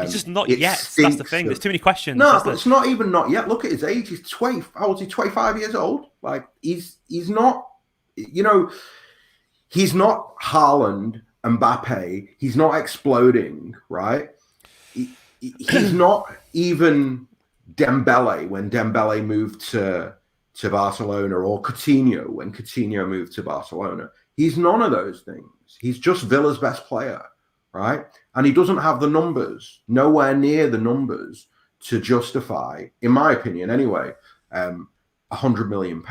He's just not yet. That's the thing. There's too many questions. No, but it's not even not yet. Look at his age. He's 20. How old is he? 25 years old. Like he's not. He's not Haaland, Mbappe. He's not exploding, right? He's not even Dembele when Dembele moved to Barcelona, or Coutinho when Coutinho moved to Barcelona. He's none of those things. He's just Villa's best player, right? And he doesn't have the numbers, nowhere near the numbers to justify, in my opinion anyway, £100 million.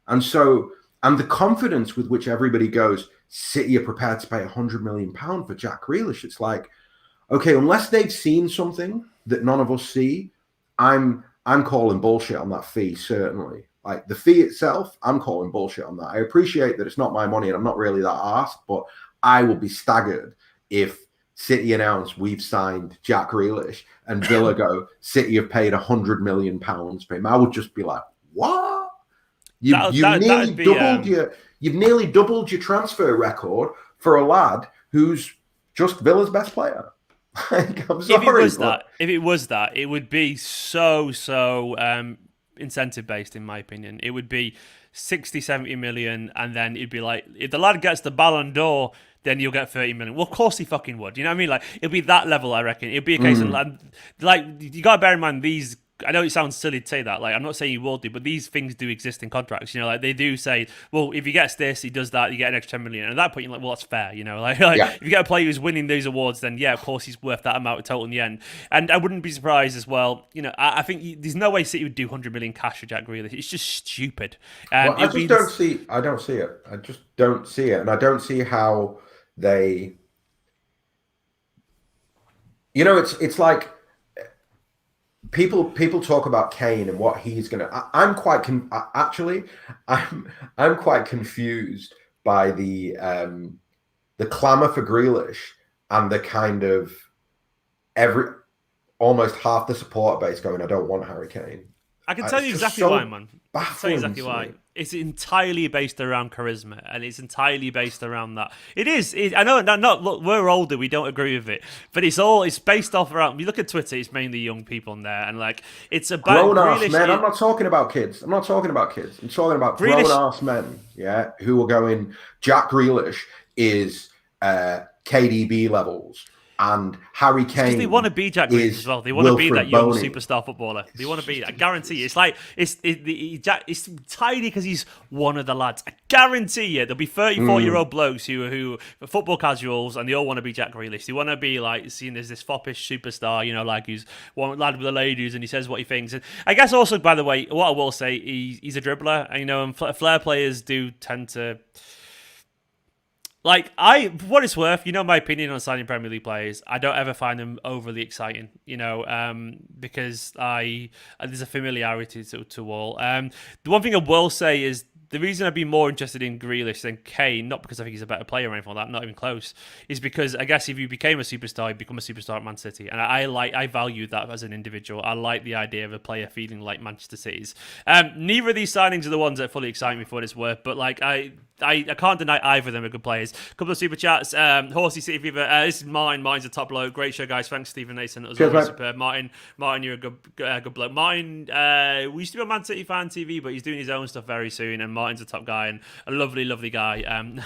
And the confidence with which everybody goes, City are prepared to pay £100 million for Jack Grealish. It's like, okay, unless they've seen something that none of us see, I'm calling bullshit on that fee, certainly. Like the fee itself, I'm calling bullshit on that. I appreciate that it's not my money and I'm not really that arsed, but I will be staggered if City announce we've signed Jack Grealish and Villa go, City have paid £100 million for him. I would just be like, what? You've nearly doubled your transfer record for a lad who's just Villa's best player. I'm sorry, if it was that, it would be so incentive based, in my opinion. It would be 60-70 million, and then it'd be like, if the lad gets the Ballon d'Or, then you'll get 30 million. Well, of course he fucking would. You know what I mean? Like, it'd be that level, I reckon. It'd be a case of like you gotta bear in mind these. I know it sounds silly to say that. Like, I'm not saying you will do, but these things do exist in contracts. Like they do say, well, if he gets this, he does that, you get an extra 10 million. And at that point, you're like, well, that's fair. If you get a player who's winning those awards, then yeah, of course he's worth that amount of total in the end. And I wouldn't be surprised as well. I think there's no way City would do 100 million cash for Jack Grealish. It's just stupid. I don't see it. I just don't see it, and I don't see how they. It's like. People talk about Kane and what he's gonna. I'm quite confused by the clamor for Grealish and the kind of almost half the supporter base going, I don't want Harry Kane. I can tell you exactly why, man. I can tell you exactly why. Me. It's entirely based around charisma, and it's entirely based around that. It is. I know. Look, we're older. We don't agree with it, but it's based off around. You look at Twitter. It's mainly young people in there, and like it's about grown-ass men. I'm not talking about kids. I'm talking about grown-ass men. Yeah, who are going. Jack Grealish is KDB levels. And Harry Kane. They want to be Jack Grealish as well. They want to be that young superstar footballer. They want to be. I guarantee you. It's like it's tiny because he's one of the lads. I guarantee you, there'll be 34-year-old blokes who are football casuals, and they all want to be Jack Grealish. They want to be like seen as this foppish superstar, you know, like who's one lad with the ladies, and he says what he thinks. And I guess also, by the way, what I will say, he's a dribbler, and, you know, and flair players do tend to. Like, what it's worth, you know my opinion on signing Premier League players. I don't ever find them overly exciting, you know, because there's a familiarity to all. The one thing I will say is the reason I'd be more interested in Grealish than Kane, not because I think he's a better player or anything like that, not even close, is because I guess if you became a superstar, you become a superstar at Man City. And I value that as an individual. I like the idea of a player feeling like Manchester City's. Neither of these signings are the ones that fully excite me for what it's worth, but like I can't deny either of them are good players. A couple of super chats. Horsey City Fever. This is Martin. Martin's a top bloke. Great show, guys. Thanks, Stephen Nason. That was always superb. Martin, you're a good bloke. Martin, we used to be on Man City Fan TV, but he's doing his own stuff very soon. And Martin's a top guy and a lovely, lovely guy.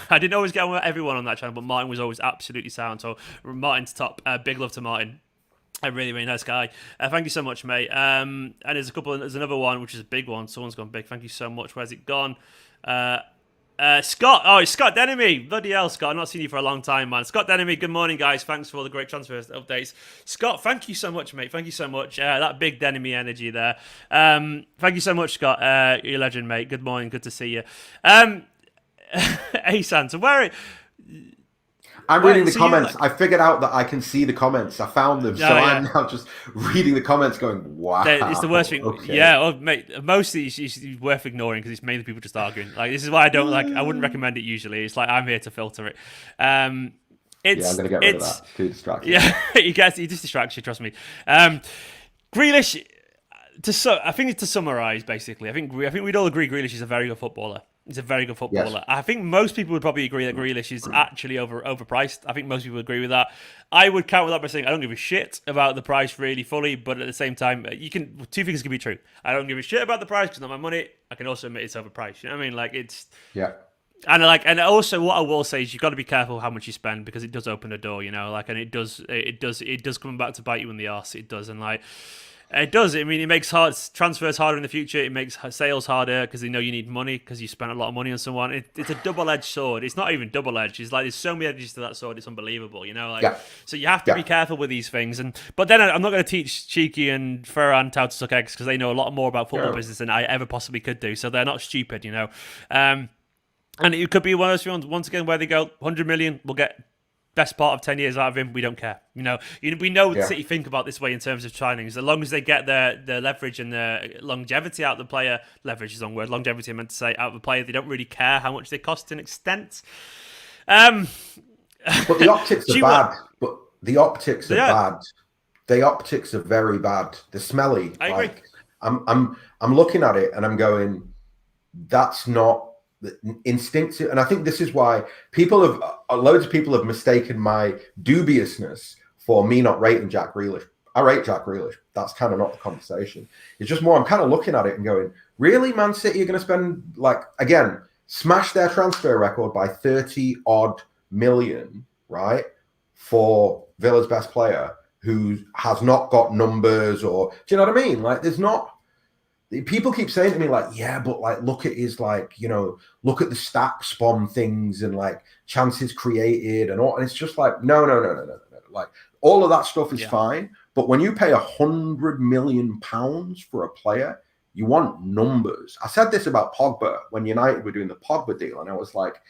I didn't always get on with everyone on that channel, but Martin was always absolutely sound. So Martin's top. Big love to Martin. A really, really nice guy. Thank you so much, mate. And there's another one, which is a big one. Someone's gone big. Thank you so much. Where's it gone? Scott. Oh, it's Scott Denemy. Bloody hell, Scott. I've not seen you for a long time, man. Scott Denemy, good morning, guys. Thanks for all the great transfer updates. Scott, thank you so much, mate. Thank you so much. That big Denemy energy there. Thank you so much, Scott. You're a legend, mate. Good morning. Good to see you. Ahsan, so I'm reading the comments. I figured out that I can see the comments. I found them. I'm now just reading the comments going, wow. It's the worst thing. Okay. Yeah, mate, mostly it's worth ignoring because it's mainly people just arguing. Like, this is why I don't I wouldn't recommend it usually. It's like, I'm here to filter it. I'm going to get rid of that. Too distracting. Yeah, it just distracts you, trust me. Grealish, I think to summarise, basically, I think we'd all agree Grealish is a very good footballer. He's a very good footballer. Yes. I think most people would probably agree that Grealish is actually overpriced. I think most people would agree with that. I would counter that by saying I don't give a shit about the price really fully, but at the same time, two things can be true. I don't give a shit about the price because it's not my money. I can also admit it's overpriced. You know what I mean? Like, it's... Yeah. And also what I will say is you've got to be careful how much you spend because it does open a door, you know, like, and it does come back to bite you in the arse. It does. And like... It does. I mean, it makes transfers harder in the future. It makes sales harder because they know you need money because you spent a lot of money on someone. It's a double-edged sword. It's not even double-edged. It's like there's so many edges to that sword. It's unbelievable, you know. Like, so you have to be careful with these things. But then I'm not going to teach Cheeky and Ferran how to suck eggs because they know a lot more about football business than I ever possibly could do. So they're not stupid, you know. And it could be one of those films once again where they go 100 million. We'll get best part of 10 years out of him, we don't care. You know, we know City think about this way in terms of signings. As long as they get the leverage and the longevity out of the player, leverage is the wrong word, longevity I meant to say, out of the player, they don't really care how much they cost to an extent. But the optics are bad. But the optics are bad. The optics are very bad. They're smelly. I agree. I'm looking at it and I'm going, that's not instinctive. And I think this is why loads of people have mistaken my dubiousness for me not rating Jack Grealish. I rate Jack Grealish. That's kind of not the conversation. It's just more I'm kind of looking at it and going, really, Man City are going to spend, like, again, smash their transfer record by 30 odd million, right, for Villa's best player who has not got numbers, or do you know what I mean? Like, there's not. People keep saying to me, like, yeah, but like, look at his, like, you know, look at the stat spawn things and like chances created and all. And it's just like, no. Like, all of that stuff is fine. But when you pay £100 million for a player, you want numbers. I said this about Pogba when United were doing the Pogba deal. And I was like,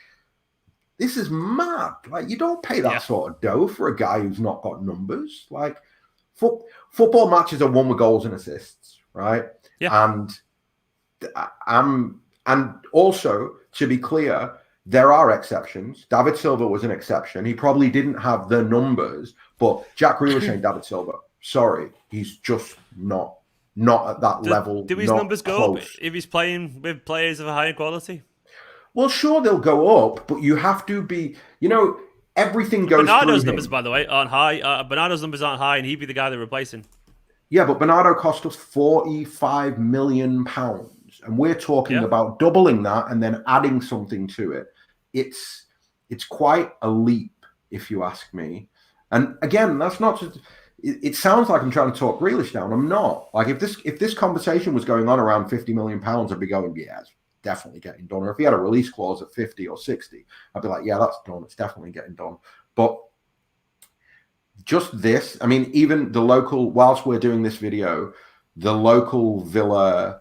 this is mad. Like, you don't pay that sort of dough for a guy who's not got numbers. Like, football matches are won with goals and assists, right? Yeah. And also, to be clear, there are exceptions. David Silva was an exception. He probably didn't have the numbers, but Jack Grealish ain't David Silva. Sorry, he's just not. not at that level. Do his not numbers go close. up if he's playing with players of a higher quality? Well, sure, they'll go up, but you have to be, everything goes Bernardo's through numbers, him. by the way, aren't high. Bernardo's numbers aren't high, and he'd be the guy they're replacing. Yeah, but Bernardo cost us £45 million, and we're talking about doubling that and then adding something to it. It's quite a leap, if you ask me. And again, that's not just. It sounds like I'm trying to talk Grealish down. I'm not. Like if this conversation was going on around £50 million, I'd be going, yeah, it's definitely getting done. Or if he had a release clause at 50 or 60, I'd be like, yeah, that's done. It's definitely getting done. But just this, I mean, even the local, whilst we're doing this video, the local Villa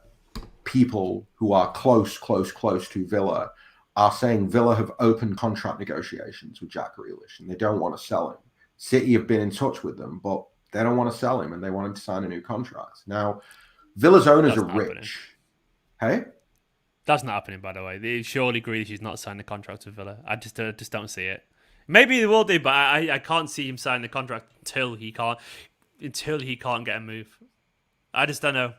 people who are close to Villa are saying Villa have opened contract negotiations with Jack Grealish and they don't want to sell him. City have been in touch with them, but they don't want to sell him and they want him to sign a new contract. Now, Villa's owners are rich. Hey? That's not happening, by the way. Surely Grealish is not signing a contract with Villa. I just don't see it. Maybe they will do, but I can't see him signing the contract until he can't get a move. I just don't know.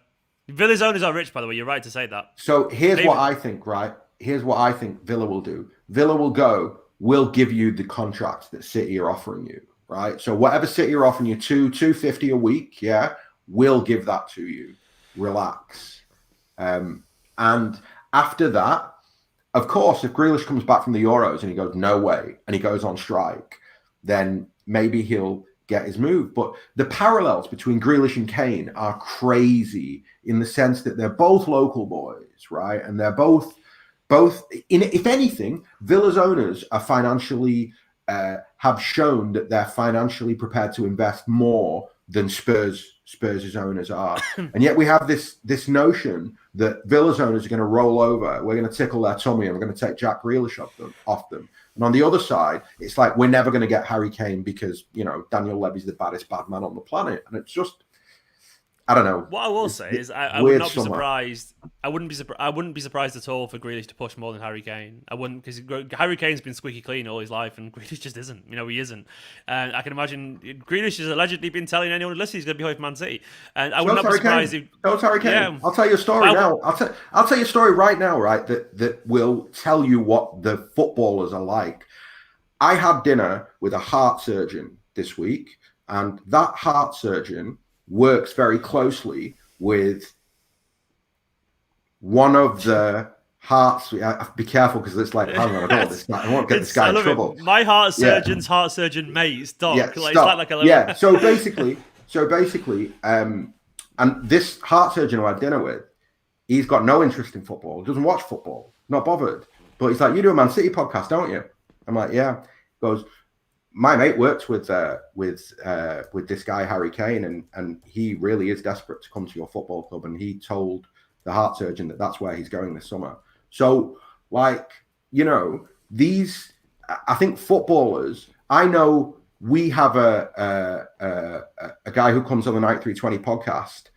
Villa's owners are rich, by the way. You're right to say that. So here's what I think, right? Here's what I think Villa will do. Villa will go, we'll give you the contract that City are offering you, right? So whatever City are offering you, $250 a week, yeah, we'll give that to you. Relax. And after that, of course, if Grealish comes back from the Euros and he goes, no way, and he goes on strike, then maybe he'll get his move. But the parallels between Grealish and Kane are crazy in the sense that they're both local boys, right? And they're both if anything, Villa's owners are financially, have shown that they're financially prepared to invest more than Spurs' owners are. And yet we have this notion that Villa's owners are going to roll over. We're going to tickle their tummy and we're going to take Jack Grealish off them. And on the other side, it's like we're never going to get Harry Kane because, Daniel Levy's the baddest bad man on the planet. And it's just, I don't know. What I will say is I would not be surprised. I wouldn't be surprised at all for Grealish to push more than Harry Kane. I wouldn't, because Harry Kane's been squeaky clean all his life, and Grealish just isn't. He isn't. And I can imagine Grealish has allegedly been telling anyone who listens he's going to be away from Man City. And I would not be surprised if. Oh, Harry Kane. Yeah. I'll tell you a story now. I'll tell you a story right now, right? That will tell you what the footballers are like. I had dinner with a heart surgeon this week, and that heart surgeon works very closely with one of the hearts. Be careful because it's like, I don't know, I won't get this guy in trouble. My heart surgeon's heart surgeon mate, stop. Yeah, stop. Like a little... Yeah, so basically, and this heart surgeon who I had dinner with, he's got no interest in football, doesn't watch football, not bothered. But he's like, you do a Man City podcast, don't you? I'm like, yeah. He goes, my mate works with this guy Harry Kane, and he really is desperate to come to your football club, and he told the heart surgeon that that's where he's going this summer. So, I think footballers. I know we have a guy who comes on the Night 320 podcast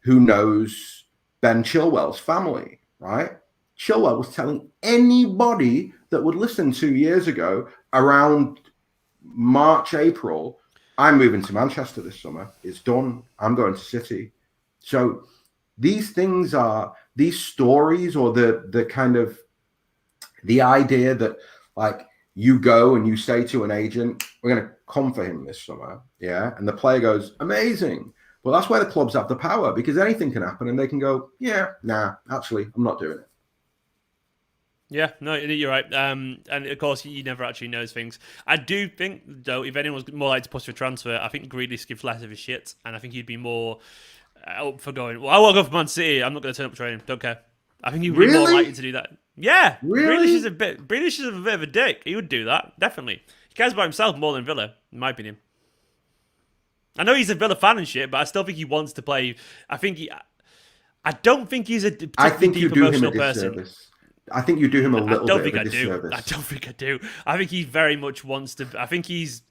who knows Ben Chilwell's family, right? Chilwell was telling anybody that would listen 2 years ago around March, April, I'm moving to Manchester this summer. It's done. I'm going to City. So these things are these stories, or the kind of the idea that like you go and you say to an agent, we're going to come for him this summer. Yeah. And the player goes, amazing. Well, that's where the clubs have the power, because anything can happen and they can go, yeah, nah, actually, I'm not doing it. Yeah, no, you're right. And of course, he never actually knows things. I do think, though, if anyone's more likely to push for a transfer, I think Grealish gives less of a shit, and I think he'd be more up for going, well, I won't go for Man City. I'm not going to turn up training. Don't care. I think he'd be more likely to do that. Yeah, really? Grealish is a bit of a dick. He would do that, definitely. He cares about himself more than Villa, in my opinion. I know he's a Villa fan and shit, but I still think he wants to play. I don't think he's a particularly deep emotional person. I think you do him a little bit of a disservice. I don't think I do. I think he very much wants to. I think he's.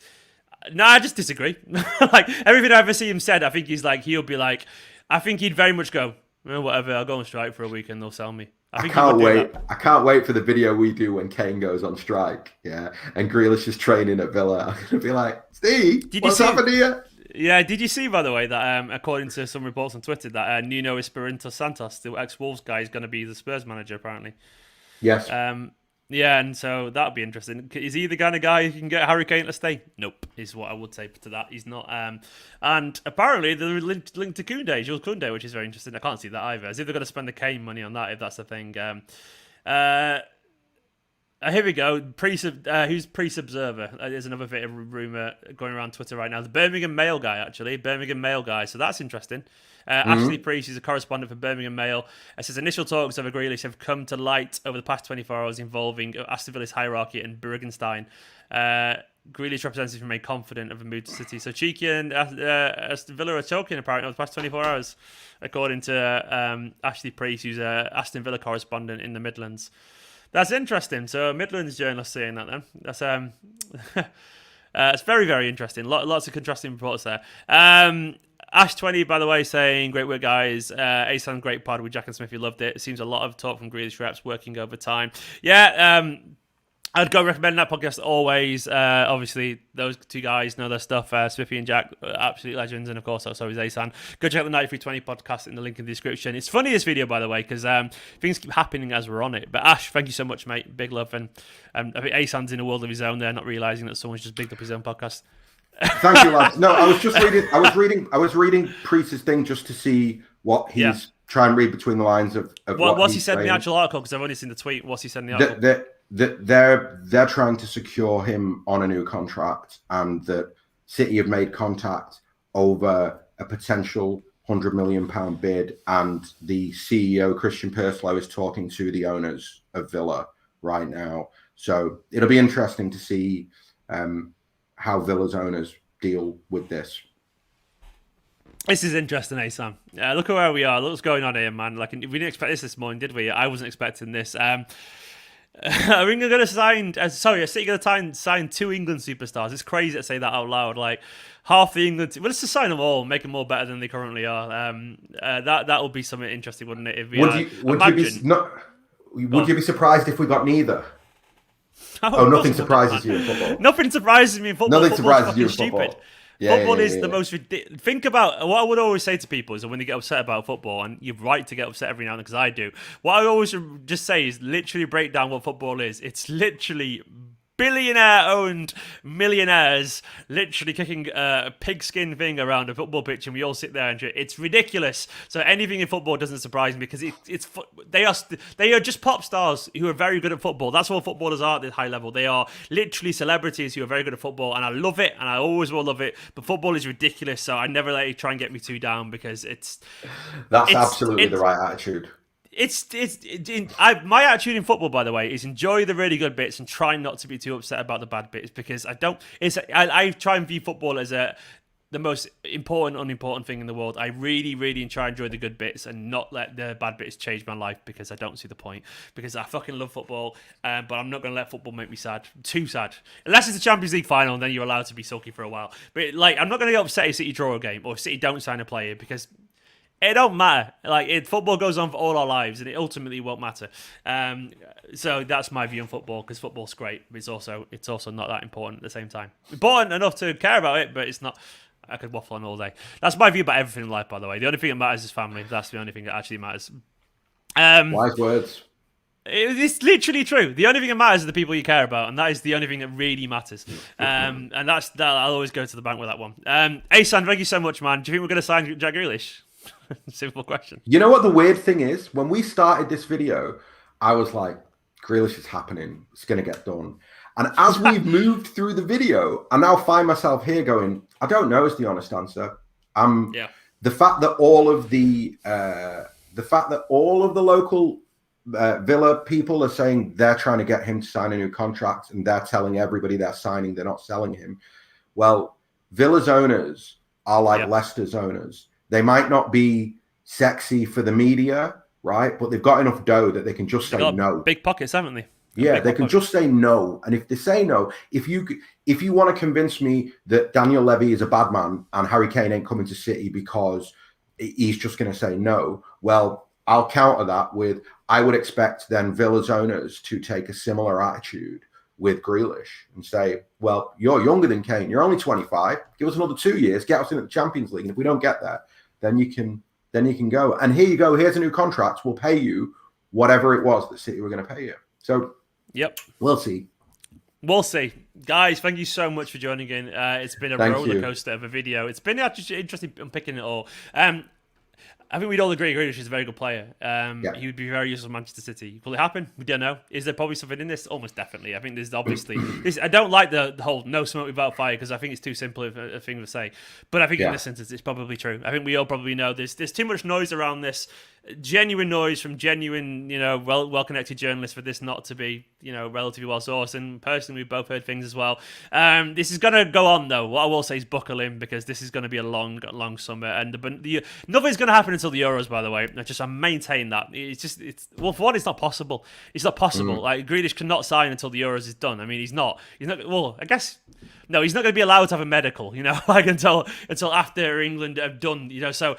No, I just disagree. Like everything I ever see him said, I think he'll be like. I think he'd very much go, well, whatever. I'll go on strike for a week and they'll sell me. I can't wait. I can't wait for the video we do when Kane goes on strike. Yeah, and Grealish is training at Villa. I'm gonna be like, Steve, what's happening here? Yeah, did you see, by the way, that according to some reports on Twitter, that Nuno Espirito Santos, the ex-Wolves guy, is going to be the Spurs manager, apparently. Yes. Yeah, and so that'll be interesting. Is he the kind of guy who can get Harry Kane to stay? Nope, is what I would say to that. He's not. And apparently they're linked to Koundé, Jules Koundé, which is very interesting. I can't see that either. As if they're going to spend the Kane money on that, if that's the thing. Here we go. Who's Priest Observer? There's another bit of rumour going around Twitter right now. The Birmingham Mail guy, actually. Birmingham Mail guy. So that's interesting. Ashley Priest, who's a correspondent for Birmingham Mail, says initial talks over Grealish have come to light over the past 24 hours involving Aston Villa's hierarchy and Bergenstein. Grealish representatives remain confident of a move to City. So Cheeky and Aston Villa are talking apparently over the past 24 hours, according to Ashley Priest, who's a Aston Villa correspondent in the Midlands. That's interesting. So Midlands journalist saying that then. That's it's very, very interesting. Lots of contrasting reports there. Ash20, by the way, saying, great work, guys. Ahsan, great pod with Jack and Smith. You loved it. It seems a lot of talk from Grealish reps working overtime. Yeah, I'd go recommend that podcast always. Obviously, those two guys know their stuff. Smithy and Jack, absolute legends. And of course, so is Ahsan. Go check out the 9320 podcast in the link in the description. It's funny, this video, by the way, because things keep happening as we're on it. But Ash, thank you so much, mate. Big love. And I think Ahsan's in a world of his own there, not realising that someone's just bigged up his own podcast. Thank you, lads. No, I was just reading. I was reading Priest's thing just to see what he's trying to read between the lines of what's he said in the actual article, because I've only seen the tweet. What's he said in the article? They're trying to secure him on a new contract, and that City have made contact over a potential £100 million bid, and the CEO Christian Purslow is talking to the owners of Villa right now. So it'll be interesting to see how Villa's owners deal with this. This is interesting, Ahsan. Look at where we are. Look what's going on here, man. Like, we didn't expect this morning, did we? I wasn't expecting this. I think they're going to sign. City going to sign 2 England superstars. It's crazy to say that out loud. Like, half the England. Well, let's just sign them all, make them more better than they currently are. That would be something interesting, wouldn't it? If we would you be surprised if we got neither? Nothing surprises you in football. Nothing surprises me in football. Nothing surprises you in football. Stupid. Football is the most ridiculous. Think about what I would always say to people is that when they get upset about football, and you're right to get upset every now and then because I do, what I always just say is literally break down what football is. It's literally billionaire-owned millionaires literally kicking a pigskin thing around a football pitch, and we all sit there and it's ridiculous. So anything in football doesn't surprise me because they are just pop stars who are very good at football. That's what footballers are at this high level. They are literally celebrities who are very good at football, and I love it, and I always will love it. But football is ridiculous, so I never let it try and get me too down because that's absolutely the right attitude. My attitude in football, by the way, is enjoy the really good bits and try not to be too upset about the bad bits, because I try and view football as the most important, unimportant thing in the world. I really, really try and enjoy the good bits and not let the bad bits change my life, because I don't see the point. Because I fucking love football, but I'm not going to let football make me sad. Too sad. Unless it's a Champions League final, and then you're allowed to be sulky for a while. But I'm not going to get upset if City draw a game or if City don't sign a player, because it don't matter. Football goes on for all our lives, and it ultimately won't matter. So that's my view on football, because football's great, but it's also not that important at the same time. Important enough to care about it, but it's not. I could waffle on all day. That's my view about everything in life, by the way. The only thing that matters is family. That's the only thing that actually matters. Wise words. It's literally true. The only thing that matters is the people you care about, and that is the only thing that really matters. And that I'll always go to the bank with that one. Ahsan, thank you so much, man. Do you think we're going to sign Jack Grealish? Simple question. You know what the weird thing is? When we started this video, I was like, Grealish is happening. It's going to get done. And as we've moved through the video, I now find myself here going, I don't know is the honest answer. The fact that all of the local Villa people are saying they're trying to get him to sign a new contract, and they're telling everybody they're signing, they're not selling him. Well, Villa's owners are like Leicester's owners. They might not be sexy for the media, right? But they've got enough dough that they can just say no. Big pockets, haven't they? They can just say no. And if they say no, if you want to convince me that Daniel Levy is a bad man and Harry Kane ain't coming to City because he's just going to say no, well, I'll counter that with, I would expect then Villa's owners to take a similar attitude with Grealish and say, well, you're younger than Kane. You're only 25. Give us another 2 years. Get us in at the Champions League. And if we don't get there, then you can go. And here you go. Here's a new contract. We'll pay you whatever it was that City were going to pay you. So, yep, we'll see. We'll see. Guys, thank you so much for joining in. It's been a roller coaster of a video. It's been actually interesting unpicking it all. I think we'd all agree Grealish is a very good player. He would be very useful for Manchester City. Will it happen? We don't know. Is there probably something in this? Almost definitely. I think there's obviously... I don't like the whole no smoke without fire because I think it's too simple a thing to say. But I think in this instance, it's probably true. I think we all probably know there's too much noise around this. Genuine noise from genuine, well-connected journalists for this not to be, relatively well-sourced. And personally, we've both heard things as well. This is going to go on, though. What I will say is buckle in because this is going to be a long, long summer. And nothing's going to happen until the Euros, by the way. I maintain that. For one, it's not possible. It's not possible. Like, Grealish cannot sign until the Euros is done. I mean, he's not. Well, I guess... No, he's not going to be allowed to have a medical, until after England have done, so...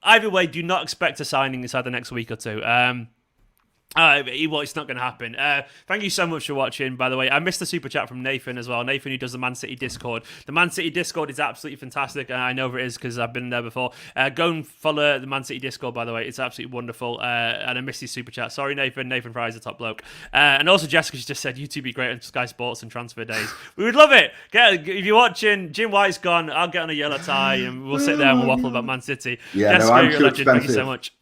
Either way, do not expect a signing inside the next week or two. It's not going to happen. Thank you so much for watching, by the way. I missed the super chat from Nathan as well. Nathan, who does the Man City Discord. The Man City Discord is absolutely fantastic. I know it is because I've been there before. Go and follow the Man City Discord, by the way. It's absolutely wonderful. And I missed his super chat. Sorry, Nathan. Nathan Fry's a top bloke. And also, Jessica's just said, YouTube be great on Sky Sports and transfer days. We would love it. If you're watching, Jim White's gone. I'll get on a yellow tie and we'll sit there and we'll waffle about Man City. Yeah, Jessica, I'm you're too a legend. expensive. Thank you so much.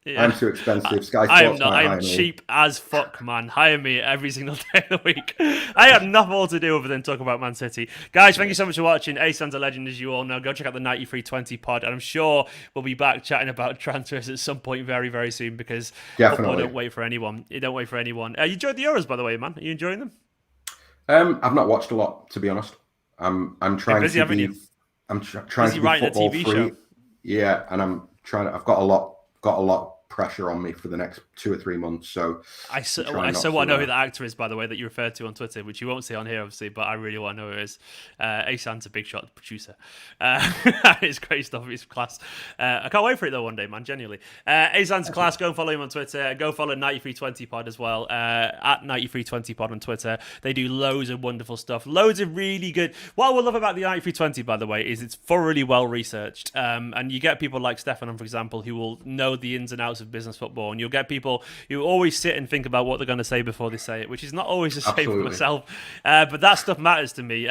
Yeah. I'm too expensive. Sky Sports I am not. I am cheap as fuck, man. Hire me every single day of the week. I have nothing more to do other than talk about Man City. Guys, thank you so much for watching. Ahsan's a legend, as you all know. Go check out the 9320 pod. And I'm sure we'll be back chatting about transfers at some point very, very soon because football don't wait for anyone. It don't wait for anyone. You enjoyed the Euros, by the way, man. Are you enjoying them? I've not watched a lot, to be honest. I'm trying busy, to be... I'm trying to be football free. Show? Yeah, and I'm trying. I've got a lot pressure on me for the next 2 or 3 months. So I want to know who the actor is, by the way, that you referred to on Twitter, which you won't see on here, obviously, but I really want to know who it is. Ahsan's a big shot producer. It's great stuff. It's class. I can't wait for it, though, one day, man, genuinely. Ahsan's class. Go and follow him on Twitter. Go follow 9320 pod as well, at 9320 pod on Twitter. They do loads of wonderful stuff. Loads of really good... What I will love about the 9320, by the way, is it's thoroughly well-researched. And you get people like Stefan, for example, who will know the ins and outs of business football, and you'll get people who always sit and think about what they're going to say before they say it, which is not always the same for myself, but that stuff matters to me.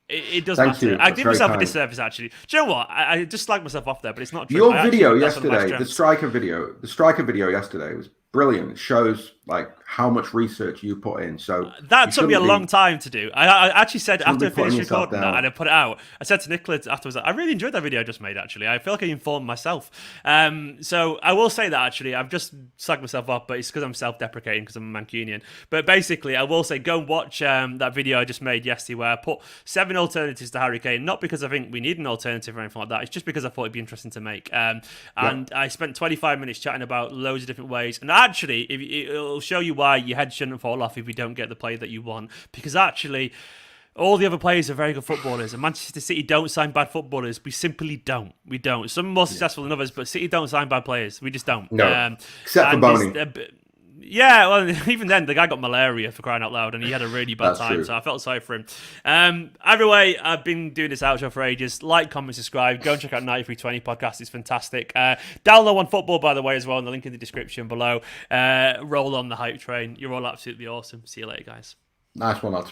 It does matter. I did myself a disservice, actually. Do you know what? I just slagged myself off there, but it's not true. Your video yesterday, the striker video yesterday was brilliant. It shows like how much research you put in. So that took me a long time to do. I actually said after I finished recording that and I put it out, I said to Nicola afterwards, I really enjoyed that video I just made, actually. I feel like I informed myself. So I will say that, actually. I've just slagged myself off, but it's because I'm self-deprecating because I'm a Mancunian. But basically, I will say, go and watch that video I just made yesterday where I put 7 alternatives to Harry Kane, not because I think we need an alternative or anything like that. It's just because I thought it'd be interesting to make. And I spent 25 minutes chatting about loads of different ways. And actually, it'll show you why your head shouldn't fall off if you don't get the player that you want. Because actually, all the other players are very good footballers, and Manchester City don't sign bad footballers. We simply don't. We don't. Some are more successful than others, but City don't sign bad players. We just don't. No, except for Boney. Yeah, well, even then, the guy got malaria, for crying out loud, and he had a really bad time, true. So I felt sorry for him. Either way, I've been doing this outro for ages. Like, comment, subscribe. Go and check out 9320 podcast. It's fantastic. Download on football, by the way, as well, in the link in the description below. Roll on the hype train. You're all absolutely awesome. See you later, guys. Nice one, lads.